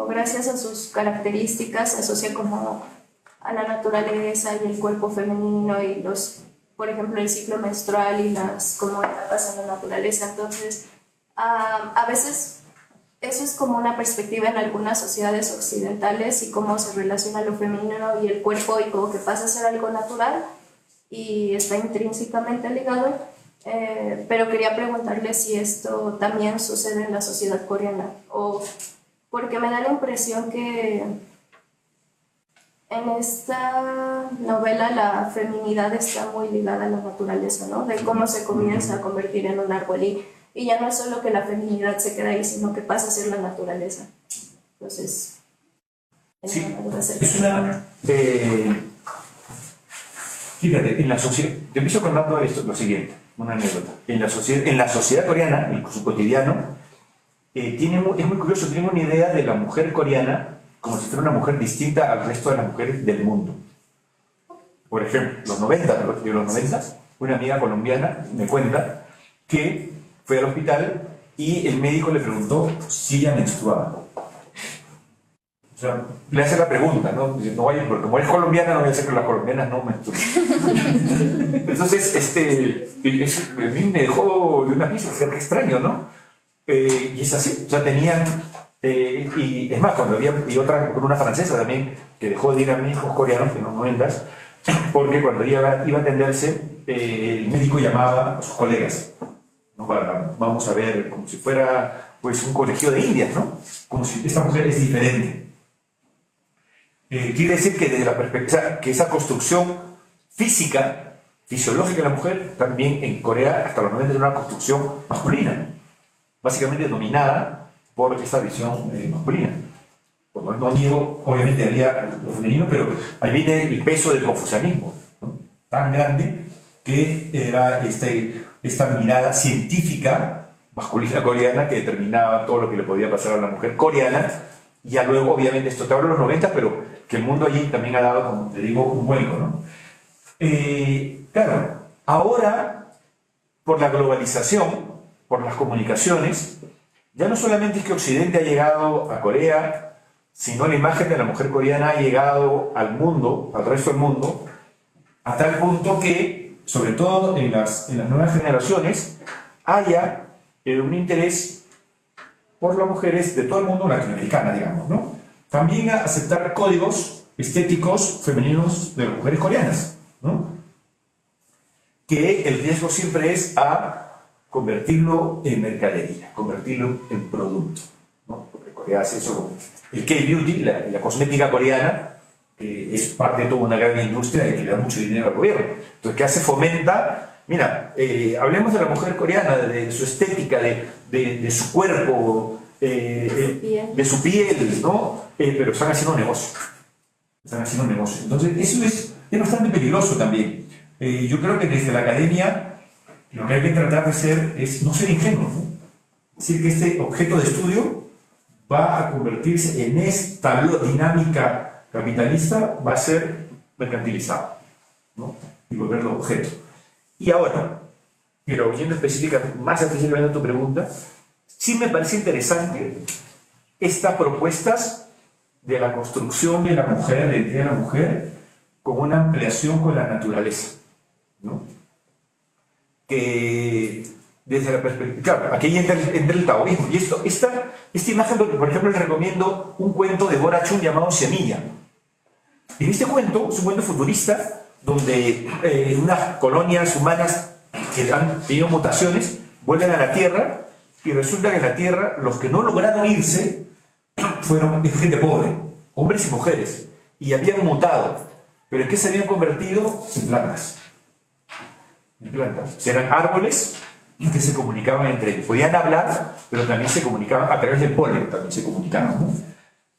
gracias a sus características se asocia como a la naturaleza y el cuerpo femenino y por ejemplo, el ciclo menstrual y las como etapas en la naturaleza. Entonces, a veces eso es como una perspectiva en algunas sociedades occidentales y cómo se relaciona lo femenino y el cuerpo y como que pasa a ser algo natural y está intrínsecamente ligado. Pero quería preguntarle si esto también sucede en la sociedad coreana, o porque me da la impresión que en esta novela la feminidad está muy ligada a la naturaleza, ¿no? De cómo se comienza a convertir en un árbol y ya no es solo que la feminidad se queda ahí, sino que pasa a ser la naturaleza. Entonces, sí, es una... fíjate, en la sociedad... Te empiezo contando esto, lo siguiente, una anécdota. En la sociedad coreana, en su cotidiano, es muy curioso, tienen una idea de la mujer coreana como si fuera una mujer distinta al resto de las mujeres del mundo. Por ejemplo, los 90, una amiga colombiana me cuenta que fue al hospital y el médico le preguntó si ella menstruaba. O sea, le hace la pregunta, ¿no? Dice, no vaya, porque como es colombiana, no voy a decir que las colombianas no menstruan. Entonces, a mí me dejó de una pista, o sea, qué extraño, ¿no? Y es así, o sea, tenían... y es más, cuando había otra con una francesa también, que dejó de ir a médicos coreanos en los 90, porque cuando iba a atenderse, el médico llamaba a sus colegas, ¿no? Vamos a ver, como si fuera pues, un colegio de indias, ¿no? Como si esta mujer es diferente. Quiere decir que desde la perspectiva, que esa construcción física, fisiológica de la mujer, también en Corea hasta los 90 era una construcción masculina, básicamente dominada por esta visión masculina. Pues no niego, obviamente había lo femenino, pero ahí viene el peso del confucianismo, ¿no? Tan grande que era esta mirada científica masculina coreana que determinaba todo lo que le podía pasar a la mujer coreana. Y ya luego, obviamente, esto te hablo de los 90, pero que el mundo allí también ha dado, como te digo, un vuelco, ¿no? Claro, ahora, por la globalización, por las comunicaciones, ya no solamente es que Occidente ha llegado a Corea, sino la imagen de la mujer coreana ha llegado al mundo, al resto del mundo, a tal punto que, sobre todo en las nuevas generaciones, haya un interés por las mujeres de todo el mundo latinoamericana, digamos, ¿no? También a aceptar códigos estéticos femeninos de las mujeres coreanas, ¿no? Que el riesgo siempre es a convertirlo en mercadería, convertirlo en producto, ¿no? Porque Corea hace eso. El K-Beauty, la cosmética coreana, es parte de toda una gran industria que le da mucho dinero al gobierno. Entonces, ¿qué hace? Fomenta. Mira, hablemos de la mujer coreana, de su estética, de su cuerpo, de su piel, ¿no? Pero están haciendo un negocio. Están haciendo un negocio. Entonces, eso es bastante peligroso también. Yo creo que desde la academia lo que hay que tratar de hacer es no ser ingenuo, ¿no? Es decir, que este objeto de estudio va a convertirse en esta dinámica capitalista, va a ser mercantilizado, ¿no? Y volverlo objeto. Y ahora, pero yendo más específicamente a tu pregunta, sí me parece interesante estas propuestas de la construcción de la mujer, de la idea de la mujer, con una ampliación con la naturaleza, ¿no? Que desde la perspectiva, claro, aquí entra el taoísmo, y esta imagen, por ejemplo, les recomiendo un cuento de Bora Chun llamado Semilla. En este cuento, es un cuento futurista, donde unas colonias humanas que han tenido mutaciones vuelven a la Tierra, y resulta que en la Tierra los que no lograron irse fueron gente pobre, hombres y mujeres, y habían mutado. ¿Pero en qué se habían convertido? En plantas. En plantas. Eran árboles que se comunicaban entre ellos. Podían hablar, pero también se comunicaban a través del polen, también se comunicaban, ¿no?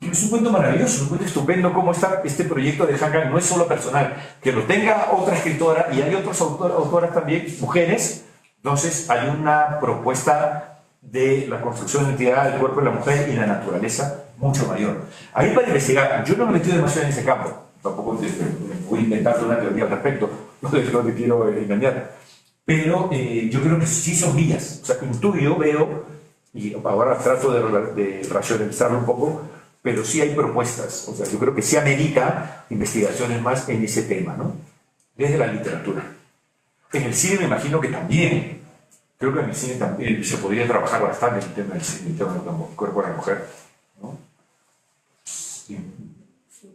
Es un cuento maravilloso, un cuento estupendo cómo está este proyecto de Han Kang no es solo personal, que lo tenga otra escritora y hay otras autoras también, mujeres, entonces hay una propuesta de la construcción de identidad del cuerpo de la mujer y la naturaleza mucho mayor. Ahí para investigar, yo no me he metido demasiado en ese campo, tampoco voy a inventar una teoría al respecto, no te quiero engañar, pero yo creo que sí son vías, o sea, intuyo, veo, y ahora trato de racionalizarlo un poco, pero sí hay propuestas, o sea, yo creo que sí amerita investigaciones más en ese tema, ¿no? Desde la literatura. En el cine me imagino que también, creo que en el cine también se podría trabajar bastante en el tema del cine, el tema del cuerpo de la mujer, ¿no? Sí.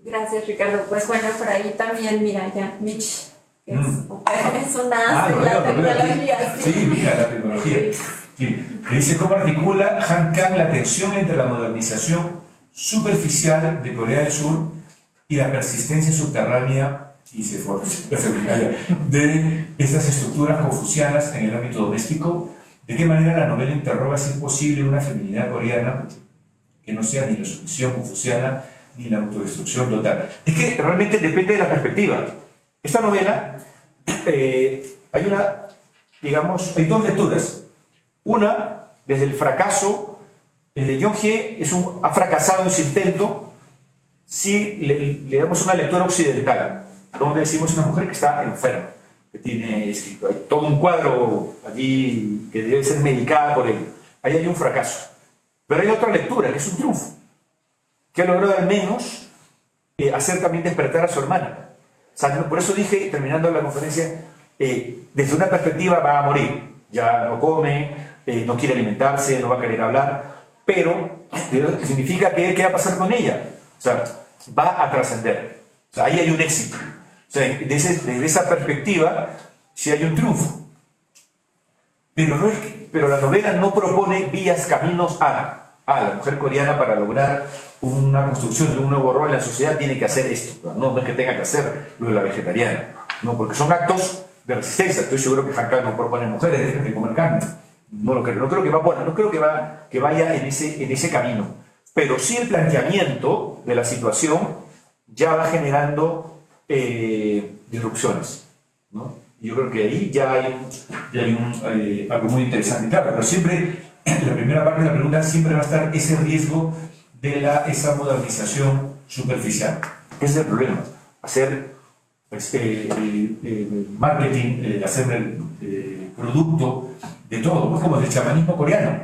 Gracias, Ricardo. Pues bueno, por ahí también, mira, ya, Mitch, que es una Ah, la bueno, tecnología. sí, mira, la tecnología. Sí. Dice, ¿cómo articula Han Kang la tensión entre la modernización superficial de Corea del Sur y la persistencia subterránea y de estas estructuras confucianas en el ámbito doméstico? ¿De qué manera la novela interroga si es posible una feminidad coreana que no sea ni la sumisión confuciana ni la autodestrucción total? Es que realmente depende de la perspectiva. Esta novela, hay hay dos lecturas. Una, desde el fracaso, desde Jung-Hye ha fracasado en su intento si le damos una lectura occidental, donde decimos una mujer que está enferma, que tiene escrito, hay todo un cuadro allí que debe ser medicada por él. Ahí hay un fracaso. Pero hay otra lectura, que es un triunfo, que ha logrado al menos hacer también despertar a su hermana. O sea, por eso dije, terminando la conferencia, desde una perspectiva va a morir, ya no come, no quiere alimentarse, no va a querer hablar, pero significa que ¿qué va a pasar con ella? O sea, va a trascender. O sea, ahí hay un éxito. O sea, desde esa perspectiva, sí hay un triunfo. Pero la novela no propone vías, caminos a la mujer coreana para lograr una construcción de un nuevo rol en la sociedad tiene que hacer esto. No es que tenga que hacer lo de la vegetariana, no, porque son actos de resistencia. Estoy seguro que Han Kang no propone mujeres, dejen de comer carne. No creo que vaya en ese camino. Pero sí el planteamiento de la situación ya va generando disrupciones, ¿no? Y yo creo que ahí ya hay algo muy interesante. Claro, pero siempre, en la primera parte de la pregunta, siempre va a estar ese riesgo de esa modernización superficial. Ese es el problema. Hacer marketing, hacer el producto de todo, pues como el chamanismo coreano,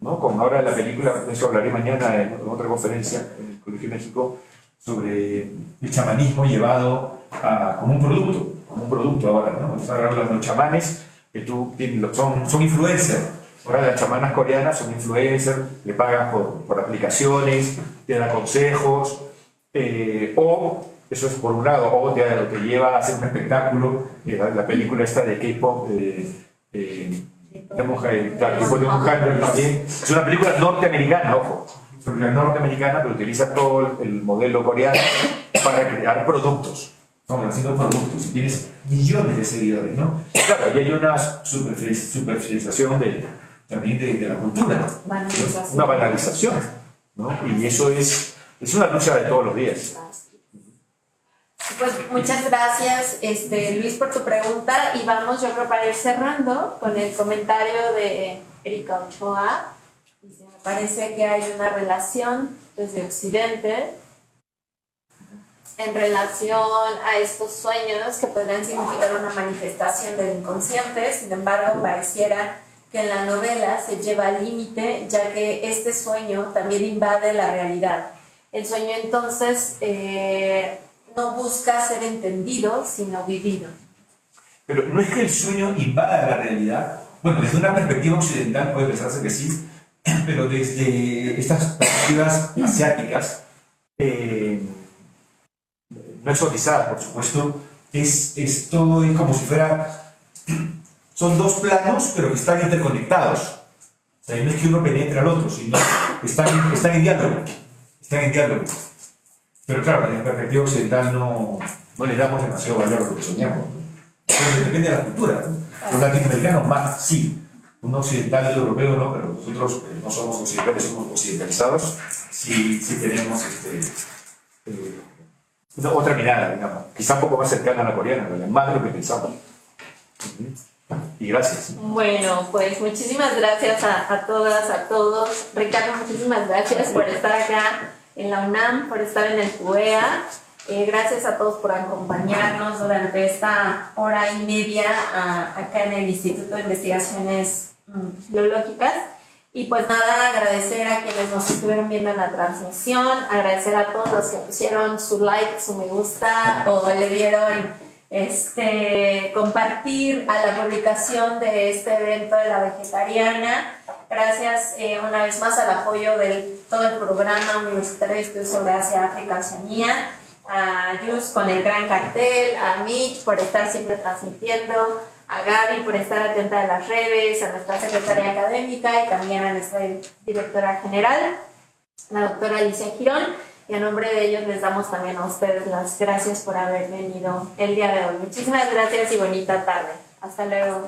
¿no? Como ahora la película, de eso hablaré mañana en otra conferencia en el Colegio de México, sobre el chamanismo llevado como un producto ahora, ¿no? Ahora los chamanes que son influencers. Ahora las chamanas coreanas son influencers, le pagan por aplicaciones, te dan consejos, o eso es por un lado, o te lleva a hacer un espectáculo, la película esta de K-pop, es una película norteamericana, ojo, es una película norteamericana, pero utiliza todo el modelo coreano para crear productos. Estamos haciendo productos y tienes millones de seguidores, ¿no? Claro, y hay una superficialización también de la cultura, una banalización, ¿no? Y eso es una lucha de todos los días. Pues muchas gracias, Luis, por tu pregunta, y vamos, yo creo, para ir cerrando con el comentario de Erika Ochoa. Dice, me parece que hay una relación desde Occidente en relación a estos sueños que podrían significar una manifestación del inconsciente. Sin embargo, pareciera que en la novela se lleva al límite, ya que este sueño también invade la realidad. El sueño, entonces, no busca ser entendido, sino vivido. Pero no es que el sueño invada la realidad. Bueno, desde una perspectiva occidental puede pensarse que sí, pero desde estas perspectivas asiáticas, no exotizadas, por supuesto, es todo como si fuera... Son dos planos, pero que están interconectados. O sea, no es que uno penetre al otro, sino están en diálogo. Están en diálogo. Pero claro, desde la perspectiva occidental no le damos demasiado valor a lo que soñamos. Pero depende de la cultura. Los latinoamericanos más, sí. un occidental europeo, ¿no? Pero nosotros no somos occidentales, somos occidentalizados, sí tenemos otra mirada, digamos, quizá un poco más cercana a la coreana, pero más de lo que pensamos. Y gracias. Bueno, pues muchísimas gracias a todas, a todos. Ricardo, muchísimas gracias por estar acá en la UNAM, por estar en el PUEA. Gracias a todos por acompañarnos durante esta hora y media acá en el Instituto de Investigaciones Biológicas. Y pues nada, agradecer a quienes nos estuvieron viendo en la transmisión, agradecer a todos los que pusieron su like, su me gusta o le dieron compartir a la publicación de este evento de la vegetariana. Gracias una vez más al apoyo de todo el programa universitario de estudios sobre Asia, África, Oceanía, a Yus con el gran cartel, a Mitch por estar siempre transmitiendo, a Gaby por estar atenta a las redes, a nuestra secretaria académica y también a nuestra directora general, la doctora Alicia Girón. Y a nombre de ellos les damos también a ustedes las gracias por haber venido el día de hoy. Muchísimas gracias y bonita tarde. Hasta luego.